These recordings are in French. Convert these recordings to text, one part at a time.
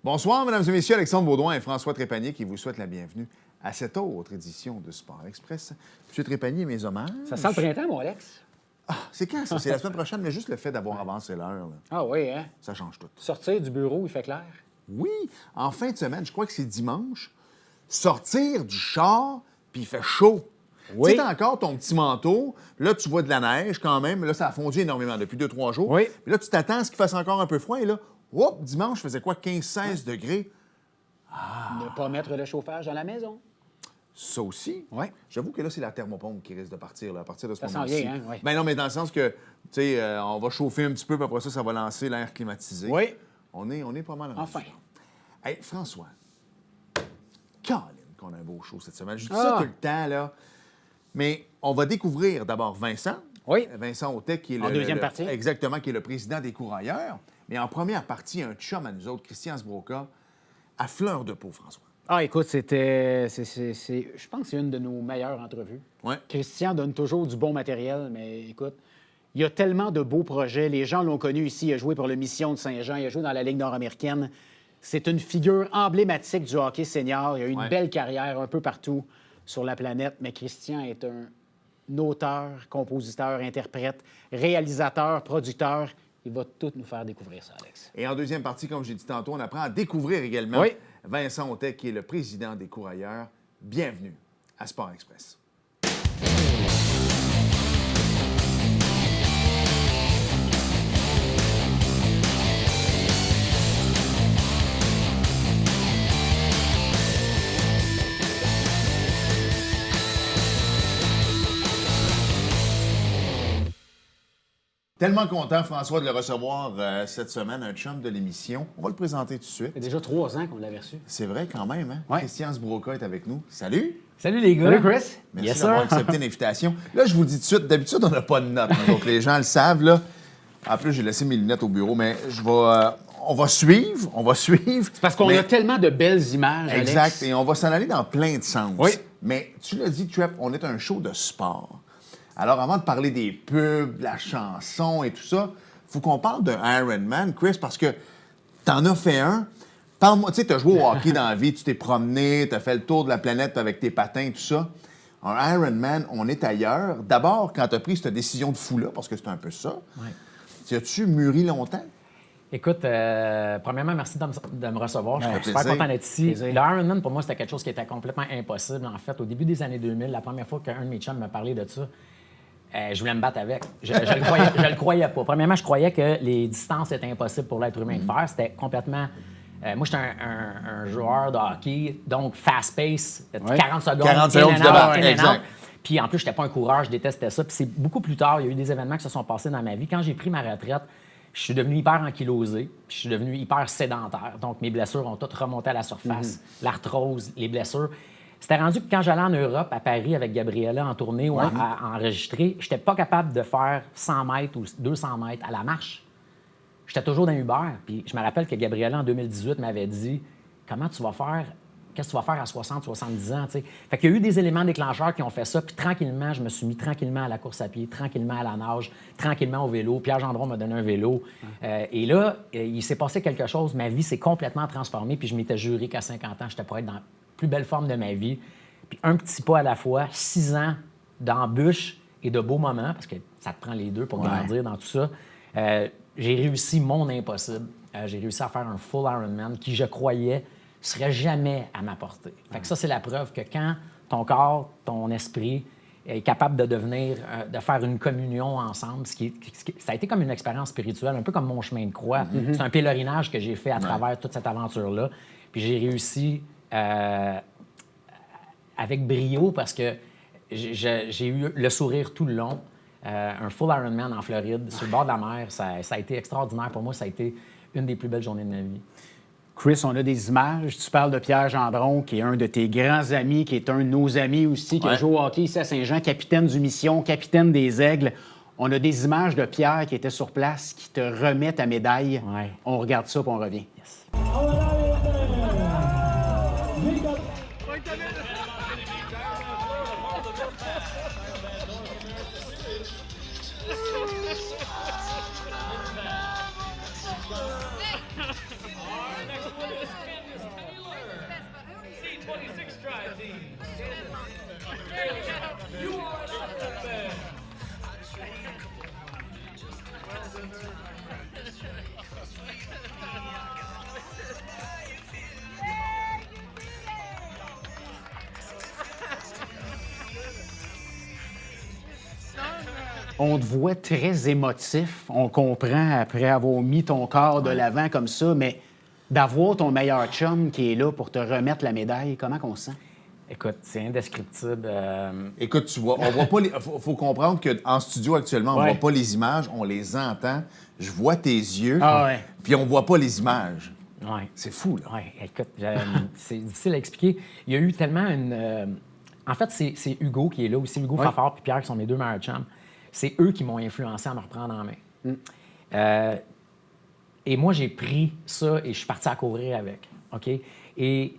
Bonsoir, mesdames et messieurs. Alexandre Baudouin et François Trépanier qui vous souhaitent la bienvenue à cette autre édition de Sport Express. Monsieur Trépanier, mes hommages. Ça sent le printemps, mon Alex. Ah, c'est quand ça? C'est la semaine prochaine, mais juste le fait d'avoir avancé l'heure, là, Ah oui, hein? ça change tout. Sortir du bureau, il fait clair. Oui, en fin de semaine, je crois que c'est dimanche, sortir du char, puis il fait chaud. Oui. Tu sais, t'as encore ton petit manteau, là, tu vois de la neige quand même, là, ça a fondu énormément depuis 2-3 jours. Oui. Puis là, tu t'attends à ce qu'il fasse encore un peu froid, et là, hop, dimanche, faisait quoi, 15-16 degrés? Ne pas mettre le chauffage dans la maison. Ça aussi. Oui. J'avoue que là, c'est la thermopompe qui risque de partir là, à partir de ce Ça s'en moment-ci. vient, hein, oui. Ben non, mais dans le sens que, tu sais, on va chauffer un petit peu, puis après ça, ça va lancer l'air climatisé. Oui. On est pas mal rendu. Enfin. Hey, François, Colin, qu'on a un beau show cette semaine. Je dis Ah. ça tout le temps, là. Mais on va découvrir d'abord Vincent. Oui. Vincent Autet, qui est En deuxième partie. Exactement, qui est le président des Courailleurs. Mais en première partie, un chum à nous autres, Christian Sbroka, à fleur de peau, François. Ah, écoute, je pense que c'est une de nos meilleures entrevues. Ouais. Christian donne toujours du bon matériel, mais écoute, il y a tellement de beaux projets. Les gens l'ont connu ici. Il a joué pour le Mission de Saint-Jean. Il a joué dans la Ligue nord-américaine. C'est une figure emblématique du hockey senior. Il a eu une belle carrière un peu partout sur la planète, mais Christian est un auteur, compositeur, interprète, réalisateur, producteur. Il va tout nous faire découvrir ça, Alex. Et en deuxième partie, comme j'ai dit tantôt, on apprend à découvrir également Oui. Vincent Autet, qui est le président des Courailleurs. Bienvenue à Sport Express. Tellement content, François, de le recevoir cette semaine, un chum de l'émission. On va le présenter tout de suite. Ça fait déjà 3 ans qu'on l'avait reçu. C'est vrai quand même, hein? Ouais. Christian Sbroka est avec nous. Salut! Salut les gars. Salut, Chris. Merci Yes, d'avoir sir. accepté l'invitation. Là, je vous le dis tout de suite, d'habitude, on n'a pas de notes, donc les gens le savent, là. En plus, j'ai laissé mes lunettes au bureau, mais on va suivre. Parce qu'on Mais- a tellement de belles images, Alex. Exact, et on va s'en aller dans plein de sens. Oui. Mais tu l'as dit, Trep, on est un show de sport. Alors, avant de parler des pubs, de la chanson et tout ça, il faut qu'on parle de Ironman, Chris, parce que t'en as fait un. Parle-moi, tu sais, t'as joué au hockey dans la vie, tu t'es promené, t'as fait le tour de la planète avec tes patins, tout ça. Un Ironman, on est ailleurs. D'abord, quand t'as pris cette décision de fou-là, parce que c'est un peu ça, as-tu mûri longtemps? Écoute, premièrement, merci de me recevoir. Je suis super plaisir. content d'être ici. Plaisir. L'Ironman, pour moi, c'était quelque chose qui était complètement impossible. En fait, au début des années 2000, la première fois qu'un de mes chums me parlait de ça, je voulais me battre avec. Je le croyais pas. Premièrement, je croyais que les distances étaient impossibles pour l'être humain de faire. C'était complètement... moi, j'étais un joueur de hockey, donc fast-pace, 40 secondes, 40 secondes, in tu and out, débarques, in and out. exact. Puis en plus, je n'étais pas un coureur, je détestais ça. Puis c'est beaucoup plus tard, il y a eu des événements qui se sont passés dans ma vie. Quand j'ai pris ma retraite, je suis devenu hyper ankylosé, puis je suis devenu hyper sédentaire. Donc mes blessures ont toutes remonté à la surface, l'arthrose, les blessures. C'était rendu que quand j'allais en Europe, à Paris, avec Gabriella en tournée ou à enregistrer, je n'étais pas capable de faire 100 mètres ou 200 mètres à la marche. J'étais toujours dans Uber. Puis je me rappelle que Gabriella, en 2018, m'avait dit « Comment tu vas faire? Qu'est-ce que tu vas faire à 60, 70 ans? » T'sais. Fait qu'il y a eu des éléments déclencheurs qui ont fait ça. Puis tranquillement, je me suis mis tranquillement à la course à pied, tranquillement à la nage, tranquillement au vélo. Pierre Gendron m'a donné un vélo. Et là, il s'est passé quelque chose. Ma vie s'est complètement transformée. Puis je m'étais juré qu'à 50 ans, j'étais pour être dans la plus belle forme de ma vie. Puis un petit pas à la fois, 6 ans d'embûches et de beaux moments, parce que ça te prend les deux pour grandir dans tout ça. J'ai réussi mon impossible. J'ai réussi à faire un full Ironman qui, je croyais, serait jamais à ma portée. Fait que ça, c'est la preuve que quand ton corps, ton esprit est capable de devenir, de faire une communion ensemble, ça a été comme une expérience spirituelle, un peu comme mon chemin de croix. C'est un pèlerinage que j'ai fait à travers toute cette aventure-là. Puis j'ai réussi avec brio parce que j'ai eu le sourire tout le long. Un full Ironman en Floride, sur le bord de la mer, ça a été extraordinaire pour moi. Ça a été une des plus belles journées de ma vie. Chris, on a des images. Tu parles de Pierre Gendron, qui est un de tes grands amis, qui est un de nos amis aussi, qui a joué au hockey ici à Saint-Jean, capitaine du Mission, capitaine des Aigles. On a des images de Pierre qui était sur place, qui te remet ta médaille. Ouais. On regarde ça, puis on revient. Yes. Our next one is On te voit très émotif. On comprend après avoir mis ton corps de l'avant comme ça, mais d'avoir ton meilleur chum qui est là pour te remettre la médaille, comment qu'on se sent? Écoute, c'est indescriptible. Écoute, tu vois, on voit pas les... faut comprendre qu'en studio actuellement, on voit pas les images, on les entend. Je vois tes yeux, puis on voit pas les images. Ouais. C'est fou, là. Oui, écoute, c'est difficile à expliquer. Il y a eu tellement une... En fait, c'est Hugo qui est là aussi, Hugo Fafard puis Pierre qui sont mes deux meilleurs chums. C'est eux qui m'ont influencé à me reprendre en main. Et moi, j'ai pris ça et je suis parti à courir avec. OK? Et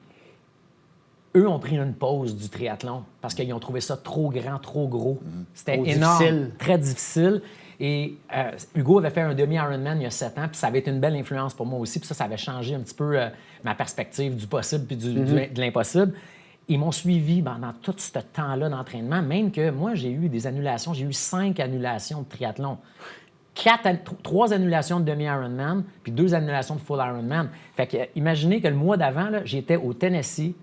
eux ont pris une pause du triathlon parce qu'ils ont trouvé ça trop grand, trop gros. C'était énorme, difficile. Très difficile. Et Hugo avait fait un demi-Ironman il y a 7 ans, puis ça avait été une belle influence pour moi aussi. Puis ça avait changé un petit peu ma perspective du possible puis de l'impossible. Ils m'ont suivi pendant tout ce temps-là d'entraînement, même que moi, j'ai eu des annulations. J'ai eu 5 annulations de triathlon. 3 annulations de demi-Ironman, puis 2 annulations de full Ironman. Fait que imaginez que le mois d'avant, là, j'étais au Tennessee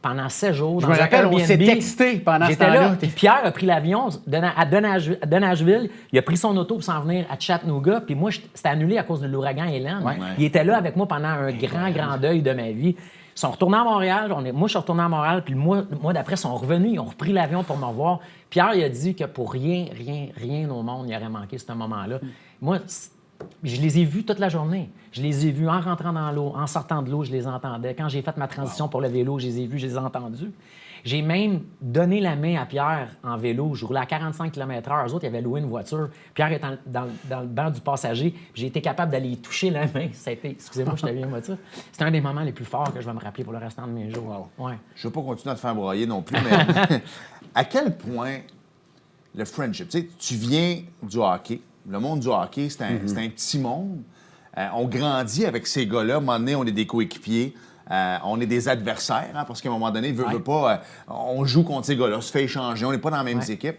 pendant 7 jours. Je me rappelle, on s'est texté pendant ce temps-là. Là, puis Pierre a pris l'avion à Nashville. Il a pris son auto pour s'en venir à Chattanooga. Puis moi, c'était annulé à cause de l'ouragan Hélène. Ouais. Il était là avec moi pendant un grand deuil de ma vie. Ils sont retournés à Montréal. Moi, je suis retourné à Montréal. Puis le mois d'après, ils sont revenus. Ils ont repris l'avion pour me revoir. Pierre, il a dit que pour rien au monde, il aurait manqué ce moment-là. Moi, je les ai vus toute la journée. Je les ai vus en rentrant dans l'eau, en sortant de l'eau, je les entendais. Quand j'ai fait ma transition pour le vélo, je les ai vus, je les ai entendus. J'ai même donné la main à Pierre en vélo. Je roulais à 45 km/h. Eux autres, ils avaient loué une voiture. Pierre est dans le banc du passager. J'ai été capable d'aller toucher la main. Ça a été, excusez-moi, je t'avais émotif. C'est un des moments les plus forts que je vais me rappeler pour le restant de mes jours. Ouais. Je ne veux pas continuer à te faire broyer non plus, mais à quel point le friendship, tu sais, tu viens du hockey. Le monde du hockey, c'est un petit monde. On grandit avec ces gars-là. À un moment donné, on est des coéquipiers. On est des adversaires, parce qu'à un moment donné, veut pas, on joue contre ces gars-là, on se fait échanger, on n'est pas dans la même équipe.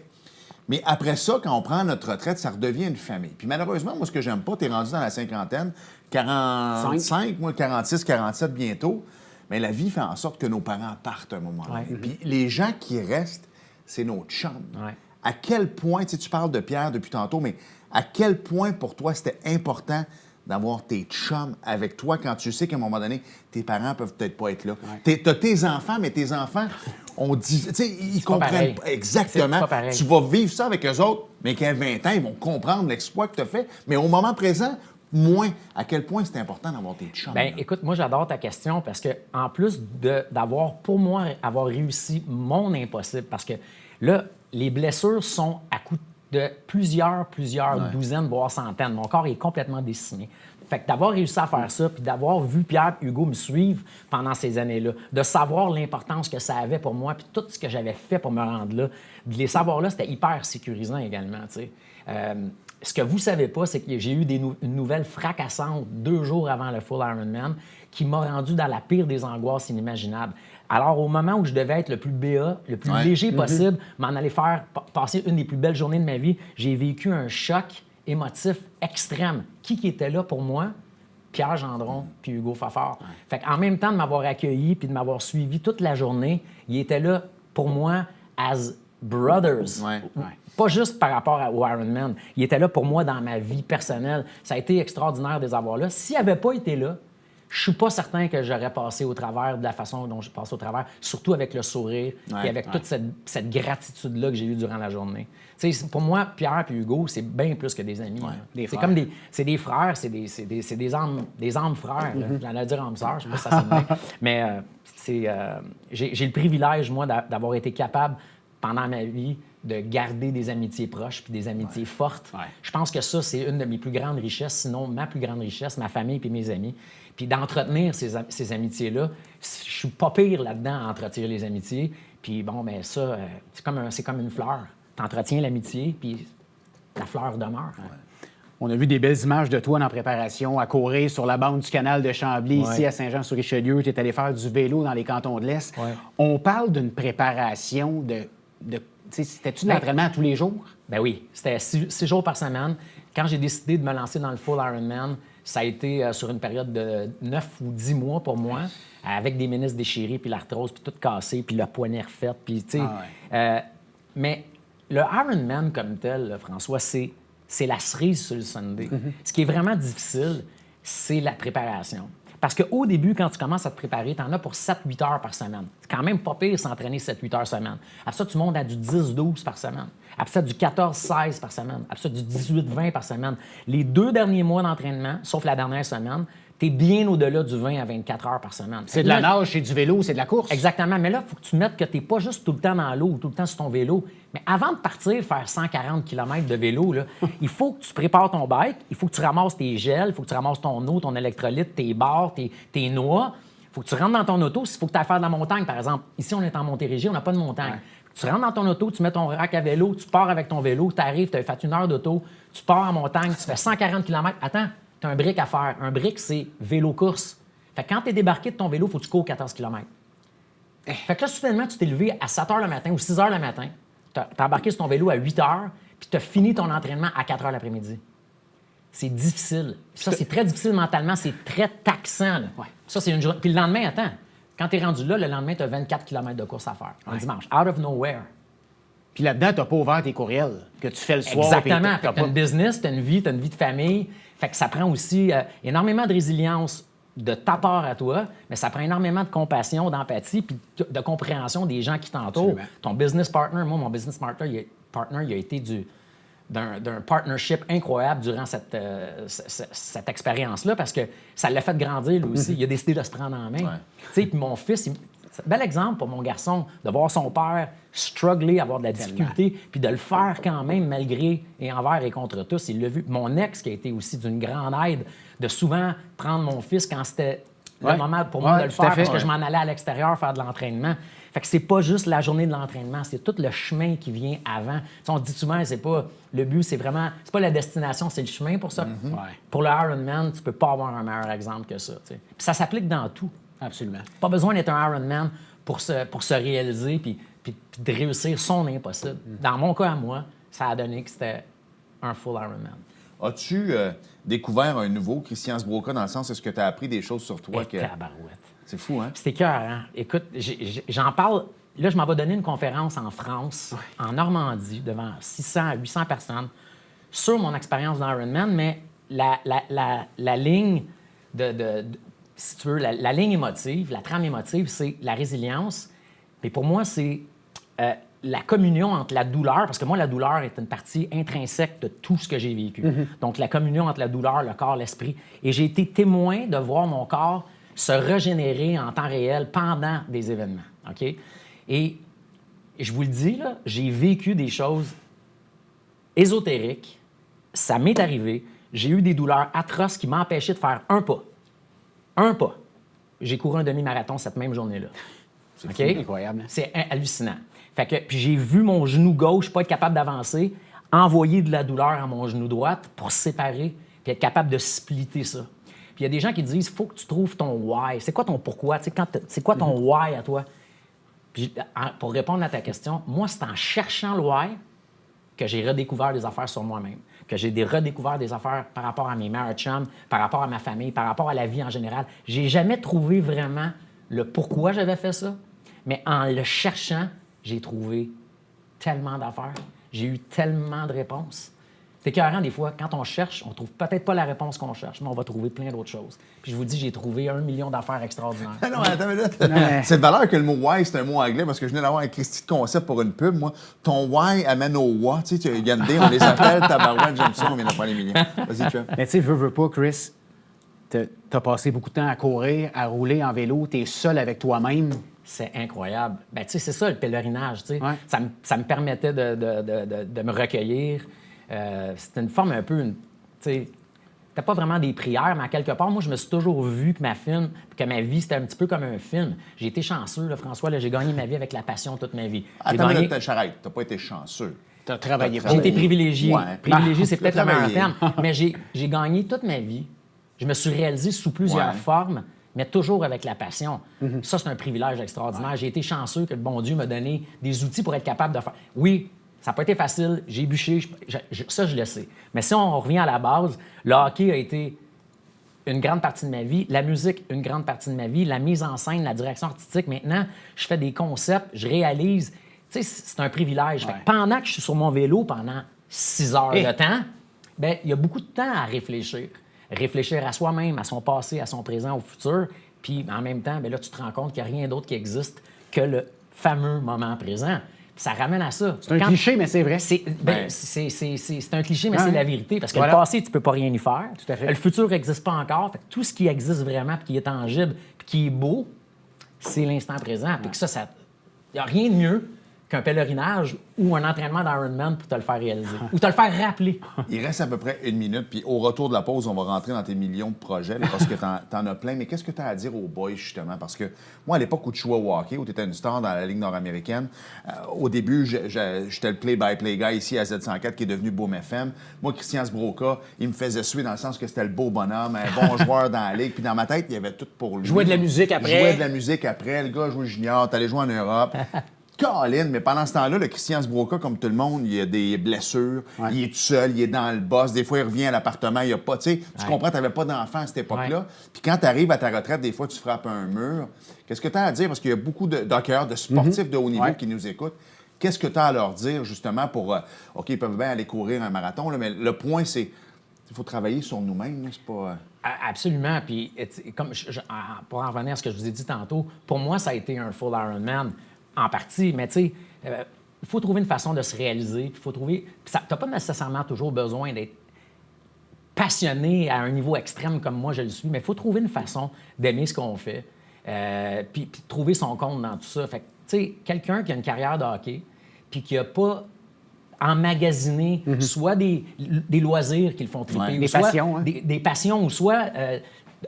Mais après ça, quand on prend notre retraite, ça redevient une famille. Puis malheureusement, moi, ce que j'aime pas, t'es rendu dans la cinquantaine, 45, moi, 46, 47 bientôt, mais la vie fait en sorte que nos parents partent à un moment donné. Puis les gens qui restent, c'est nos chums. À quel point, tu parles de Pierre depuis tantôt, mais à quel point pour toi c'était important d'avoir tes chums avec toi quand tu sais qu'à un moment donné, tes parents peuvent peut-être pas être là. T'as tes enfants, mais tes enfants, on dit, tu sais, ils comprennent pas exactement. Tu vas vivre ça avec eux autres, mais qu'à 20 ans, ils vont comprendre l'exploit que tu as fait. Mais au moment présent, moins. À quel point c'est important d'avoir tes chums? Bien, écoute, moi, j'adore ta question parce que en plus d'avoir, pour moi, avoir réussi mon impossible, parce que là, les blessures sont à coup de plusieurs douzaines, voire centaines. Mon corps est complètement décimé. Fait que d'avoir réussi à faire ça, puis d'avoir vu Pierre et Hugo me suivre pendant ces années-là, de savoir l'importance que ça avait pour moi, puis tout ce que j'avais fait pour me rendre là, de les savoir là, c'était hyper sécurisant également, tu sais. Ce que vous ne savez pas, c'est que j'ai eu une nouvelle fracassante 2 jours avant le Full Ironman qui m'a rendu dans la pire des angoisses inimaginables. Alors, au moment où je devais être le plus BA, le plus léger possible, m'en aller faire passer une des plus belles journées de ma vie, j'ai vécu un choc émotif extrême. Qui était là pour moi? Pierre Gendron puis Hugo Fafard. Fait qu'en même temps de m'avoir accueilli puis de m'avoir suivi toute la journée, ils étaient là pour moi as brothers. Pas juste par rapport au Ironman. Ils étaient là pour moi dans ma vie personnelle. Ça a été extraordinaire de les avoir là. S'ils n'avaient pas été là, je suis pas certain que j'aurais passé au travers de la façon dont je passe au travers, surtout avec le sourire et avec toute cette gratitude-là que j'ai eue durant la journée. Pour moi, Pierre et Hugo, c'est bien plus que des amis. C'est comme des frères, c'est des âmes frères. J'allais dire âmes sœurs, je sais pas si ça sonne bien. Mais j'ai le privilège, moi, d'avoir été capable, pendant ma vie, de garder des amitiés proches puis des amitiés fortes. Je pense que ça, c'est une de mes plus grandes richesses, sinon ma plus grande richesse, ma famille puis mes amis. Puis d'entretenir ces amitiés-là, je suis pas pire là-dedans à entretenir les amitiés. Puis bon, ben ça, c'est comme une fleur. Tu entretiens l'amitié, puis la fleur demeure. On a vu des belles images de toi en préparation, à courir sur la bande du canal de Chambly, ici à Saint-Jean-sur-Richelieu. Tu es allé faire du vélo dans les cantons de l'Est. On parle d'une préparation de c'était-tu de l'entraînement tous les jours? Ben oui, c'était 6 jours par semaine. Quand j'ai décidé de me lancer dans le Full Ironman, ça a été sur une période de 9 ou 10 mois pour moi, avec des ménisques déchirés, puis l'arthrose, puis tout cassé, puis le poignet refait, puis tu sais... mais le Ironman comme tel, là, François, c'est la cerise sur le sundae. Ce qui est vraiment difficile, c'est la préparation. Parce qu'au début, quand tu commences à te préparer, tu en as pour 7-8 heures par semaine. C'est quand même pas pire s'entraîner 7-8 heures semaine. Après ça, tu montes à du 10-12 par semaine. Après ça, du 14-16 par semaine. Après ça, du 18-20 par semaine. Les 2 derniers mois d'entraînement, sauf la dernière semaine, tu es bien au-delà du 20 à 24 heures par semaine. C'est de la nage, c'est du vélo, c'est de la course. Exactement. Mais là, il faut que tu mettes que tu n'es pas juste tout le temps dans l'eau ou tout le temps sur ton vélo. Mais avant de partir faire 140 km de vélo, là, il faut que tu prépares ton bike, il faut que tu ramasses tes gels, il faut que tu ramasses ton eau, ton électrolyte, tes barres, tes noix. Il faut que tu rentres dans ton auto. Il faut que tu ailles faire de la montagne, par exemple. Ici, on est en Montérégie, on n'a pas de montagne. Ouais. Tu rentres dans ton auto, tu mets ton rack à vélo, tu pars avec ton vélo, tu arrives, tu as fait 1 heure d'auto, tu pars en montagne, tu fais 140 km. Attends, tu as un brick à faire. Un brick, c'est vélo-course. Fait que quand tu es débarqué de ton vélo, il faut que tu cours 14 km. Fait que là, soudainement, tu t'es levé à 7 h le matin ou 6 h le matin, tu as embarqué sur ton vélo à 8 h, puis tu as fini ton entraînement à 4 h l'après-midi. C'est difficile. Puis ça, c'est très difficile mentalement, c'est très taxant. Là. Ouais. Ça, c'est une journée. Puis le lendemain, attends, quand tu es rendu là, le lendemain, tu as 24 km de course à faire, un dimanche, out of nowhere. Puis là-dedans, tu n'as pas ouvert tes courriels que tu fais le soir. Exactement. Tu as une business, tu as une vie de famille. Fait que ça prend aussi énormément de résilience de ta part à toi, mais ça prend énormément de compassion, d'empathie puis de compréhension des gens qui t'entourent. Absolument. Ton business partner, moi, mon business partner, il a été d'un partnership incroyable durant cette expérience-là parce que ça l'a fait grandir, lui aussi. Il a décidé de se prendre en main. Ouais. Puis mon fils, c'est un bel exemple pour mon garçon de voir son père struggler, avoir de la difficulté, puis de le faire quand même malgré et envers et contre tous. Il l'a vu. Mon ex, qui a été aussi d'une grande aide, de souvent prendre mon fils quand c'était le moment pour moi de le faire parce que je m'en allais à l'extérieur faire de l'entraînement. Fait que c'est pas juste la journée de l'entraînement, c'est tout le chemin qui vient avant. T'sais, on dit souvent, c'est pas le but, c'est pas la destination, c'est le chemin pour ça. Mm-hmm. Ouais. Pour le Ironman, tu peux pas avoir un meilleur exemple que ça. Puis ça s'applique dans tout. Absolument. Pas besoin d'être un Ironman pour se réaliser puis de réussir son impossible. Dans mon cas à moi, ça a donné que c'était un full Ironman. As-tu découvert un nouveau Christian Sbroka dans le sens, est-ce que tu as appris des choses sur toi? Tabarouette. C'est fou, hein? C'était cœur, hein? Écoute, j'en parle. Là, je m'en vais donner une conférence en France, en Normandie, devant 600 à 800 personnes, sur mon expérience d'Ironman, mais la ligne si tu veux, la ligne émotive, la trame émotive, c'est la résilience. Mais pour moi, c'est la communion entre la douleur, parce que moi, la douleur est une partie intrinsèque de tout ce que j'ai vécu. Mm-hmm. Donc, la communion entre la douleur, le corps, l'esprit. Et j'ai été témoin de voir mon corps se régénérer en temps réel pendant des événements. OK? Et je vous le dis, là, j'ai vécu des choses ésotériques. Ça m'est arrivé. J'ai eu des douleurs atroces qui m'empêchaient de faire un pas. Un pas. J'ai couru un demi-marathon cette même journée-là. C'est incroyable. C'est hallucinant. Fait que, puis j'ai vu mon genou gauche pas être capable d'avancer, envoyer de la douleur à mon genou droite pour se séparer, puis être capable de splitter ça. Puis il y a des gens qui disent, il faut que tu trouves ton why. C'est quoi ton pourquoi? C'est quoi ton why à toi? Puis pour répondre à ta question, moi, c'est en cherchant le why que j'ai redécouvert des affaires sur moi-même, que j'ai redécouvert des affaires par rapport à mes meilleurs chums, par rapport à ma famille, par rapport à la vie en général. J'ai jamais trouvé vraiment le pourquoi j'avais fait ça, mais en le cherchant, j'ai trouvé tellement d'affaires. J'ai eu tellement de réponses. C'est écœurant, des fois, quand on cherche, on trouve peut-être pas la réponse qu'on cherche, mais on va trouver plein d'autres choses. Puis je vous dis, j'ai trouvé 1 million d'affaires extraordinaires. Non, attends une minute. C'est de valeur que le mot « why », c'est un mot anglais, parce que je venais d'avoir un Christy de concept pour une pub, moi. Ton « why » amène au « what ». Tu sais, Gandé, on les appelle, tabarouette, j'aime ça, on vient de faire les millions. Vas-y, tu vois. Mais tu sais, veux pas, Chris, t'as passé beaucoup de temps à courir, à rouler en vélo, t'es seul avec toi-même. C'est incroyable. Ben, tu sais, c'est ça, le pèlerinage, tu sais. Ouais. Ça me permettait de me recueillir. C'était une forme un peu... Tu sais, c'était pas vraiment des prières, mais à quelque part, moi, je me suis toujours vu que ma vie, c'était un petit peu comme un film. J'ai été chanceux, là, François. Là, j'ai gagné ma vie avec la passion toute ma vie. Attends, mais t'as pas été chanceux. T'as travaillé. J'ai été privilégié. Ouais. Privilégié, c'est peut-être le meilleur terme. Mais j'ai gagné toute ma vie. Je me suis réalisé sous plusieurs formes, mais toujours avec la passion. Mm-hmm. Ça, c'est un privilège extraordinaire. Ouais. J'ai été chanceux que le bon Dieu m'a donné des outils pour être capable de faire. Oui, ça n'a pas été facile, j'ai bûché, ça, je le sais. Mais si on revient à la base, le hockey a été une grande partie de ma vie, la musique, une grande partie de ma vie, la mise en scène, la direction artistique. Maintenant, je fais des concepts, je réalise. Tu sais, c'est un privilège. Fait Ouais. que pendant que je suis sur mon vélo pendant 6 heures Et- de temps, ben il y a beaucoup de temps à réfléchir. Réfléchir à soi-même, à son passé, à son présent, au futur. Puis en même temps, ben là, tu te rends compte qu'il n'y a rien d'autre qui existe que le fameux moment présent. Puis ça ramène à ça. C'est un cliché, mais c'est vrai. C'est un cliché, mais Ouais. c'est la vérité. Parce que Voilà. le passé, tu peux pas rien y faire. Tout à fait. Le futur n'existe pas encore. Fait que tout ce qui existe vraiment, puis qui est tangible, puis qui est beau, c'est l'instant présent. Puis que ça, il n'y a rien de mieux qu'un pèlerinage ou un entraînement d'Ironman pour te le faire réaliser. Ou te le faire rappeler. Il reste à peu près 1 minute, puis au retour de la pause, on va rentrer dans tes millions de projets, là, parce que t'en as plein. Mais qu'est-ce que tu as à dire aux boys, justement? Parce que moi, à l'époque où tu jouais au hockey, où tu étais une star dans la Ligue nord-américaine, au début, j'étais le play-by-play guy ici à Z104 qui est devenu Boom FM. Moi, Christian Sbroka, il me faisait suer dans le sens que c'était le beau bonhomme, un bon joueur dans la Ligue. Puis dans ma tête, il y avait tout pour lui. Jouer de la musique après. Jouer de la musique après. Le gars jouait junior, t'allais jouer en Europe. Colin, mais pendant ce temps-là, le Christian Sbroka, comme tout le monde, il a des blessures, Ouais. il est tout seul, il est dans le boss, des fois il revient à l'appartement, il n'y a pas, tu sais, tu Ouais. comprends, tu n'avais pas d'enfant à cette époque-là. Ouais. Puis quand tu arrives à ta retraite, des fois tu frappes un mur. Qu'est-ce que tu as à dire? Parce qu'il y a beaucoup d'hockeyeurs, de sportifs de haut niveau Ouais. qui nous écoutent. Qu'est-ce que tu as à leur dire, justement, pour... OK, ils peuvent bien aller courir un marathon, là, mais le point, c'est il faut travailler sur nous-mêmes, là, c'est pas... Absolument. Puis, comme pour en revenir à ce que je vous ai dit tantôt, pour moi, ça a été un full Ironman en partie. Mais tu sais, il faut trouver une façon de se réaliser. Il faut trouver. Tu n'as pas nécessairement toujours besoin d'être passionné à un niveau extrême comme moi je le suis, mais il faut trouver une façon d'aimer ce qu'on fait. Puis trouver son compte dans tout ça. Fait que, tu sais, quelqu'un qui a une carrière de hockey, puis qui n'a pas emmagasiner soit des loisirs qui le font triper, Ouais. ou Des soit passions, hein. des passions, ou soit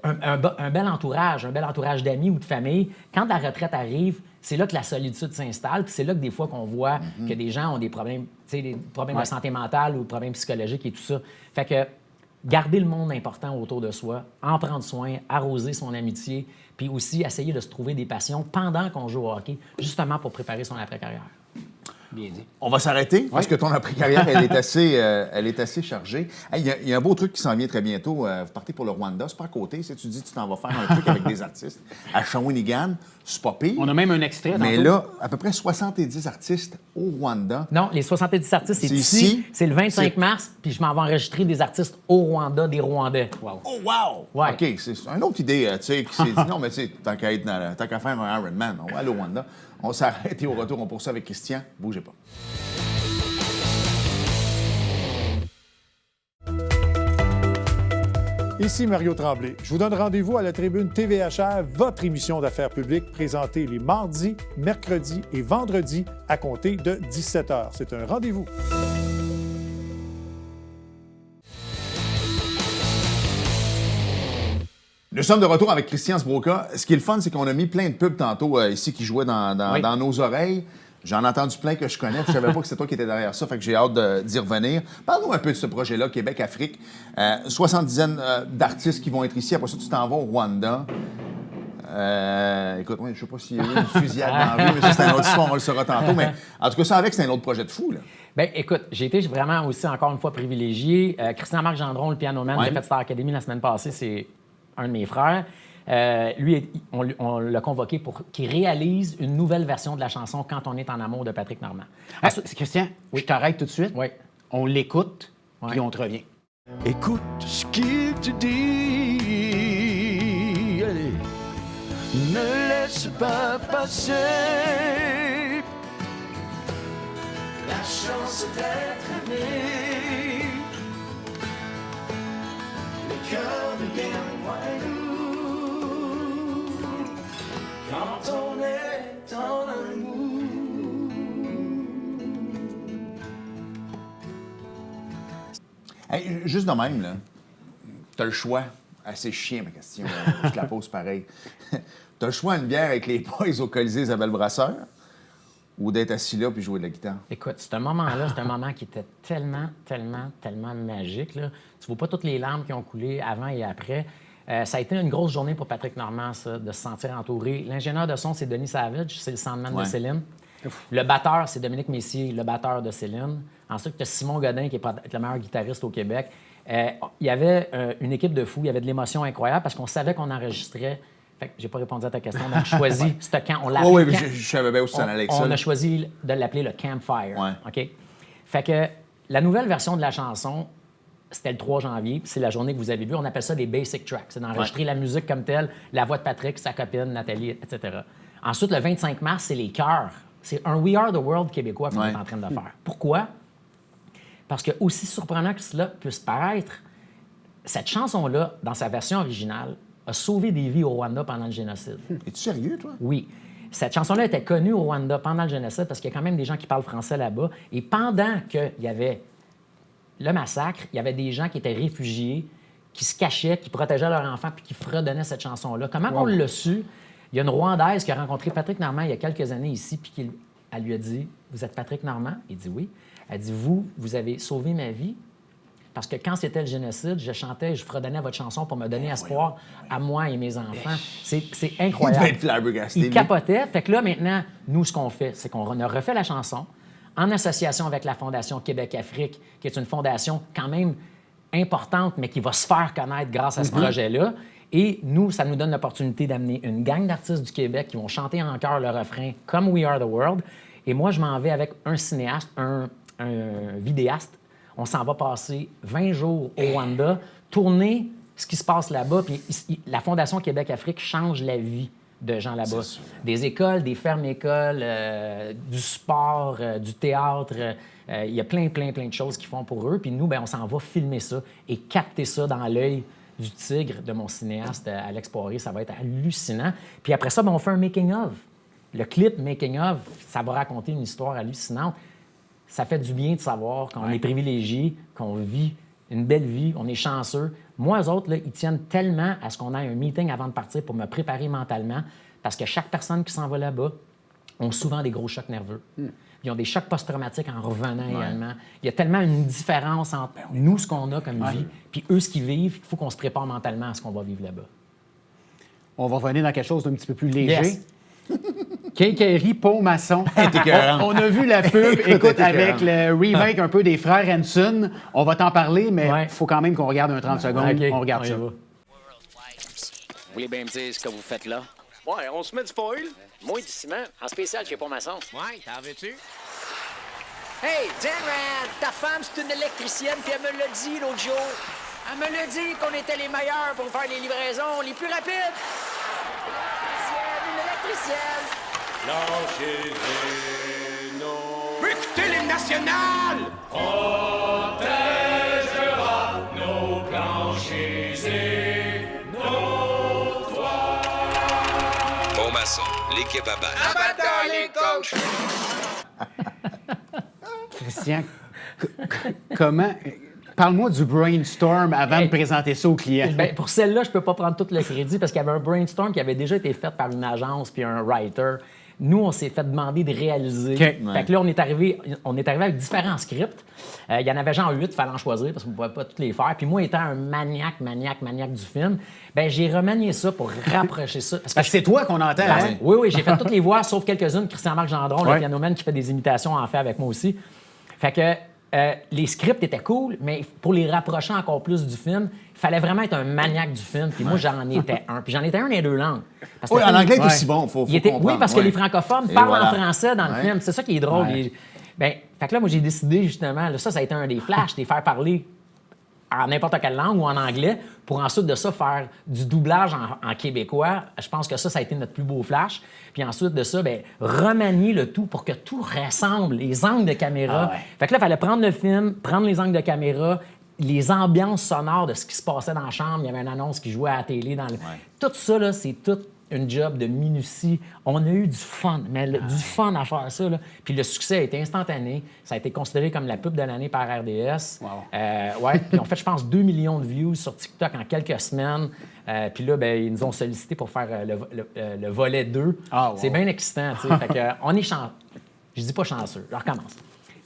un bel entourage d'amis ou de famille. Quand la retraite arrive, c'est là que la solitude s'installe, puis c'est là que des fois qu'on voit que des gens ont des problèmes, tu sais, des problèmes de santé mentale ou des problèmes psychologiques et tout ça. Fait que garder le monde important autour de soi, en prendre soin, arroser son amitié, puis aussi essayer de se trouver des passions pendant qu'on joue au hockey, justement pour préparer son après-carrière. Bien dit. On va s'arrêter parce que ton après-carrière, elle est assez chargée. Hey, il y a un beau truc qui s'en vient très bientôt. Vous partez pour le Rwanda, c'est pas à côté. Si tu dis que tu t'en vas faire un truc avec des artistes à Shawinigan, c'est pas pire. On a même un extrait Mais tantôt. là, à peu près 70 artistes au Rwanda. Non, les 70 artistes, c'est C'est ici. ici. C'est le 25 C'est- mars, puis je m'en vais enregistrer des artistes au Rwanda, des Rwandais. Wow. Oh, wow! Ouais. OK, c'est une autre idée, tu sais, qui s'est dit, non, mais tu sais, tant qu'à faire un Ironman, on va aller au Rwanda. On s'arrête et au retour, on poursuit avec Christian. Bougez pas. Ici Mario Tremblay. Je vous donne rendez-vous à la tribune TVHR, votre émission d'affaires publiques présentée les mardis, mercredis et vendredis à compter de 17h. C'est un rendez-vous. Nous sommes de retour avec Christian Sbroka. Ce qui est le fun, c'est qu'on a mis plein de pubs tantôt ici qui jouaient Oui. dans nos oreilles. J'en ai entendu plein que je connais. Je savais pas que c'était toi qui étais derrière ça, fait que j'ai hâte d'y revenir. Parle-nous un peu de ce projet-là, Québec-Afrique. 70 d'artistes qui vont être ici. Après ça, tu t'en vas au Rwanda. Écoute, je sais pas s'il y a eu une fusillade dans la rue, mais ça, c'est un autre histoire, on le saura tantôt. Mais en tout cas, ça avec, c'est un autre projet de fou, là. Bien, écoute, j'ai été vraiment aussi, encore une fois, privilégié. Christian-Marc Gendron, le pianoman, Ouais. qui a fait Star Academy la semaine passée, c'est un de mes frères. Lui, on l'a convoqué pour qu'il réalise une nouvelle version de la chanson « Quand on est en amour » de Patrick Normand. Ah, Christian, je t'arrête tout de suite. Oui. On l'écoute, puis Ouais. on te revient. Écoute ce qu'il te dit. Allez. Ne laisse pas passer la chance d'être aimé. Le cœur devient moins lourd quand on est en amour. Hey, juste de même, là, t'as le choix. Assez chiant, ma question. Je te la pose pareil. T'as le choix une bière avec les boys au Colisée Isabelle Brasseur ou d'être assis là puis jouer de la guitare? Écoute, ce moment-là, c'est un moment qui était tellement, tellement, tellement magique. Là. Tu vois pas toutes les larmes qui ont coulé avant et après. Ça a été une grosse journée pour Patrick Normand, ça, de se sentir entouré. L'ingénieur de son, c'est Denis Savage, c'est le soundman Ouais. de Céline. Le batteur, c'est Dominique Messier, le batteur de Céline. Ensuite, tu as Simon Godin, qui est peut-être le meilleur guitariste au Québec. Il y avait une équipe de fous, il y avait de l'émotion incroyable parce qu'on savait qu'on enregistrait Fait que j'ai pas répondu à ta question. Donc, je choisis ce camp. On l'appelle. Oui, je savais bien où ça allait avec ça. On a choisi de l'appeler le Campfire. Ouais. OK? Fait que la nouvelle version de la chanson, c'était le 3 janvier, puis c'est la journée que vous avez vue. On appelle ça des basic tracks. C'est d'enregistrer la musique comme telle, la voix de Patrick, sa copine, Nathalie, etc. Ensuite, le 25 mars, c'est les chœurs. C'est un We Are the World québécois qu'on est en train de faire. Pourquoi? Parce que, aussi surprenant que cela puisse paraître, cette chanson-là, dans sa version originale, a sauvé des vies au Rwanda pendant le génocide. Es-tu sérieux, toi? Oui. Cette chanson-là était connue au Rwanda pendant le génocide parce qu'il y a quand même des gens qui parlent français là-bas. Et pendant qu'il y avait le massacre, il y avait des gens qui étaient réfugiés, qui se cachaient, qui protégeaient leurs enfants puis qui fredonnaient cette chanson-là. Comment on l'a su? Il y a une Rwandaise qui a rencontré Patrick Normand il y a quelques années ici puis elle lui a dit « Vous êtes Patrick Normand? » Il dit « Oui. » Elle dit « Vous avez sauvé ma vie. » Parce que quand c'était le génocide, je chantais, je fredonnais votre chanson pour me donner espoir à moi et mes enfants. C'est incroyable. Il devait être flabbergasté, Il lui. capotait. Fait que là, maintenant, nous, ce qu'on fait, c'est qu'on a refait la chanson en association avec la Fondation Québec-Afrique, qui est une fondation quand même importante, mais qui va se faire connaître grâce à ce projet-là. Et nous, ça nous donne l'opportunité d'amener une gang d'artistes du Québec qui vont chanter en chœur le refrain comme We Are the World. Et moi, je m'en vais avec un cinéaste, un vidéaste. On s'en va passer 20 jours au Rwanda, tourner ce qui se passe là-bas. Puis la Fondation Québec-Afrique change la vie de gens là-bas. Des écoles, des fermes-écoles, du sport, du théâtre. Il y a plein de choses qu'ils font pour eux. Puis nous, ben, on s'en va filmer ça et capter ça dans l'œil du tigre de mon cinéaste, Alex Poirier. Ça va être hallucinant. Puis après ça, ben, on fait un making-of. Le clip making-of, ça va raconter une histoire hallucinante. Ça fait du bien de savoir qu'on est privilégié, qu'on vit une belle vie, on est chanceux. Moi, eux autres, là, ils tiennent tellement à ce qu'on ait un meeting avant de partir pour me préparer mentalement, parce que chaque personne qui s'en va là-bas ont souvent des gros chocs nerveux. Ils ont des chocs post-traumatiques en revenant également. Il y a tellement une différence entre nous, ce qu'on a comme vie, puis eux, ce qu'ils vivent, qu'il faut qu'on se prépare mentalement à ce qu'on va vivre là-bas. On va revenir dans quelque chose d'un petit peu plus léger. Yes. Quincaillerie Pont Maçon. écœurant. On a vu la pub, écoute, écœurant. avec le remake un peu des frères Hanson. On va t'en parler, mais il faut quand même qu'on regarde un 30 secondes. OK, On regarde on y ça. va. Vous voulez bien me dire ce que vous faites là? Ouais, on se met du foil. Moi, du ciment, en spécial chez Pont-Maçon. Ouais, t'en veux-tu? Hey, Darren, ta femme, c'est une électricienne, puis elle me l'a dit l'autre jour. Elle me l'a dit qu'on était les meilleurs pour faire les livraisons les plus rapides. Une électricienne. Écoutez les nationales! Pont-Maçon, l'équipe à battre. Abatteur les coachs! Christian, comment... Parle-moi du brainstorm avant de présenter ça aux clients. Ben, pour celle-là, je peux pas prendre tout le crédit parce qu'il y avait un brainstorm qui avait déjà été fait par une agence puis un writer. Nous, on s'est fait demander de réaliser. Fait que là, on est arrivé avec différents scripts. Il y en avait genre 8, il fallait en choisir parce qu'on ne pouvait pas tous les faire. Puis moi, étant un maniaque du film, ben j'ai remanié ça pour rapprocher ça. Parce que c'est toi qu'on entend, hein? Oui, j'ai fait toutes les voix, sauf quelques-unes. Christian-Marc Gendron, le pianoman qui fait des imitations, en fait avec moi aussi. Fait que les scripts étaient cool, mais pour les rapprocher encore plus du film, il fallait vraiment être un maniaque du film. Puis moi, j'en étais un. Puis j'en étais un des deux langues. Parce que Oui, le en film, anglais, c'est aussi bon, faut comprendre. oui, parce que les francophones parlent voilà. en français dans le film. C'est ça qui est drôle. Fait que là, moi, j'ai décidé, justement, là, ça a été un des flashs, les faire parler en n'importe quelle langue ou en anglais, pour ensuite de ça faire du doublage en québécois. Je pense que ça a été notre plus beau flash. Puis ensuite de ça, ben, remanier le tout pour que tout ressemble, les angles de caméra. Fait que là, il fallait prendre le film, prendre les angles de caméra, les ambiances sonores de ce qui se passait dans la chambre. Il y avait une annonce qui jouait à la télé. Tout ça, là, c'est tout une job de minutie. On a eu du fun, mais du fun à faire ça. Là. Puis le succès a été instantané. Ça a été considéré comme la pub de l'année par RDS. Puis on fait, je pense, 2 millions de views sur TikTok en quelques semaines. Puis là, ben, ils nous ont sollicité pour faire le volet 2. C'est bien excitant. Fait que, on est chanceux. Je dis pas chanceux, je recommence.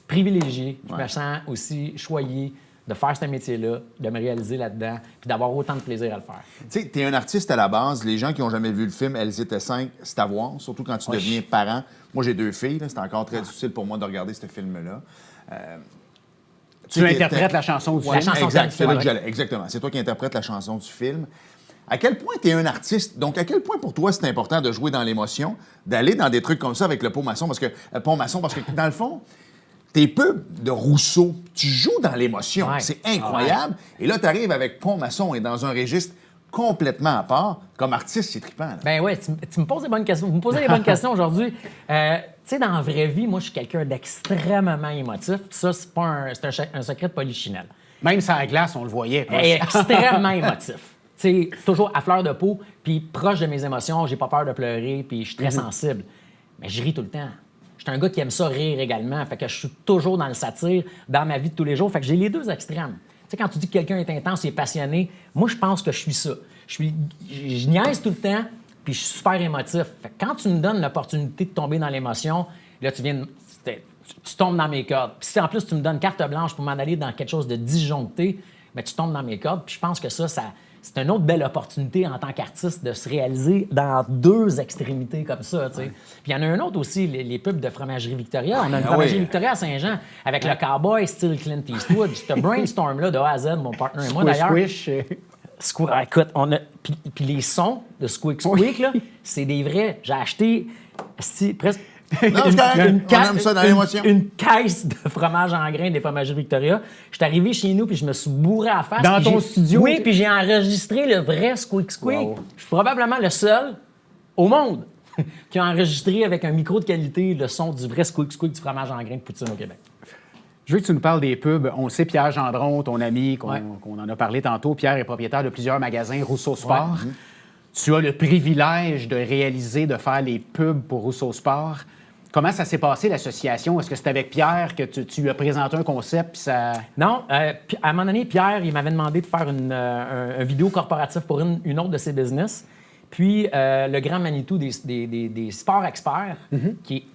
Privilégié, je me sens aussi choyé de faire ce métier-là, de me réaliser là-dedans, puis d'avoir autant de plaisir à le faire. Tu sais, t'es un artiste à la base. Les gens qui n'ont jamais vu le film, Elles étaient 5, c'est à voir, surtout quand tu deviens parent. Moi, j'ai 2 filles. C'est encore très difficile pour moi de regarder ce film-là. Tu interprètes la chanson du film. La chanson Exact, du film. exactement. C'est toi qui interprètes la chanson du film. À quel point tu es un artiste? Donc, à quel point pour toi c'est important de jouer dans l'émotion, d'aller dans des trucs comme ça avec le Pont Maçon? Parce que dans le fond, tes pubs de Rousseau, tu joues dans l'émotion. Ouais. C'est incroyable. Et là, tu arrives avec Pont Maçon et dans un registre complètement à part. Comme artiste, c'est trippant. Là. Ben oui, tu me poses des bonnes questions. Vous me posez des bonnes questions aujourd'hui. Tu sais, dans la vraie vie, moi, je suis quelqu'un d'extrêmement émotif. Puis ça, c'est pas un secret de polichinelle. Même sur la glace, on le voyait. Quoi. Extrêmement émotif. Tu sais, toujours à fleur de peau, puis proche de mes émotions, j'ai pas peur de pleurer, puis je suis très sensible. Mais je ris tout le temps. Je suis un gars qui aime ça rire également, fait que je suis toujours dans le satire, dans ma vie de tous les jours, fait que j'ai les deux extrêmes. Tu sais, quand tu dis que quelqu'un est intense et passionné, moi, je pense que je suis ça. Je niaise tout le temps, puis je suis super émotif. Fait que quand tu me donnes l'opportunité de tomber dans l'émotion, là, tu tombes dans mes cordes. Puis si en plus tu me donnes carte blanche pour m'en aller dans quelque chose de disjoncté, bien, tu tombes dans mes cordes. Puis je pense que ça c'est une autre belle opportunité en tant qu'artiste de se réaliser dans deux extrémités comme ça. Puis il y en a un autre aussi, les pubs de Fromagerie Victoria. On a une Fromagerie Victoria à Saint-Jean avec le cowboy style Clint Eastwood. Ce brainstorm-là de A à Z, mon partenaire et moi d'ailleurs. Écoute, on a. Puis les sons de Squeak Squeak, là, c'est des vrais. J'ai acheté presque. Non, on aime ça dans l'émotion. Une caisse de fromage en grains des Fromageries Victoria. Je suis arrivé chez nous, puis je me suis bourré à la face. Dans ton studio? Oui, puis j'ai enregistré le vrai Squeak Squeak. Wow. Je suis probablement le seul au monde qui a enregistré avec un micro de qualité le son du vrai Squeak Squeak du fromage en grains de poutine au Québec. Je veux que tu nous parles des pubs. On sait Pierre Gendron, ton ami, qu'on en a parlé tantôt. Pierre est propriétaire de plusieurs magasins Rousseau Sport. Ouais. Tu as le privilège de de faire les pubs pour Rousseau Sport. Comment ça s'est passé, l'association? Est-ce que c'était avec Pierre que tu lui as présenté un concept? Puis ça... Non. À un moment donné, Pierre, il m'avait demandé de faire un vidéo corporatif pour une autre de ses business. Puis le grand Manitou des sports experts,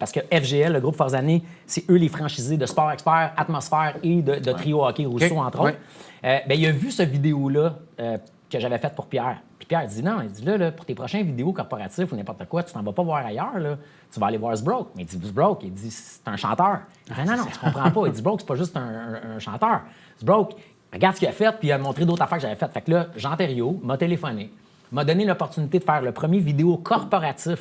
parce que FGL, le groupe Forzani, c'est eux les franchisés de Sport Expert, Atmosphère et de Trio Hockey Rousseau, entre autres. Il a vu cette vidéo-là que j'avais faite pour Pierre. Puis Pierre dit non, il dit là, pour tes prochaines vidéos corporatifs ou n'importe quoi, tu t'en vas pas voir ailleurs, là. Tu vas aller voir Sbroke. Mais il dit Sbroke, il dit c'est un chanteur. Il dit non, tu comprends pas. Il dit Sbroke, c'est pas juste un chanteur. Sbroke, regarde ce qu'il a fait, puis il a montré d'autres affaires que j'avais faites. Fait que là, Jean Thériault m'a téléphoné, m'a donné l'opportunité de faire le premier vidéo corporatif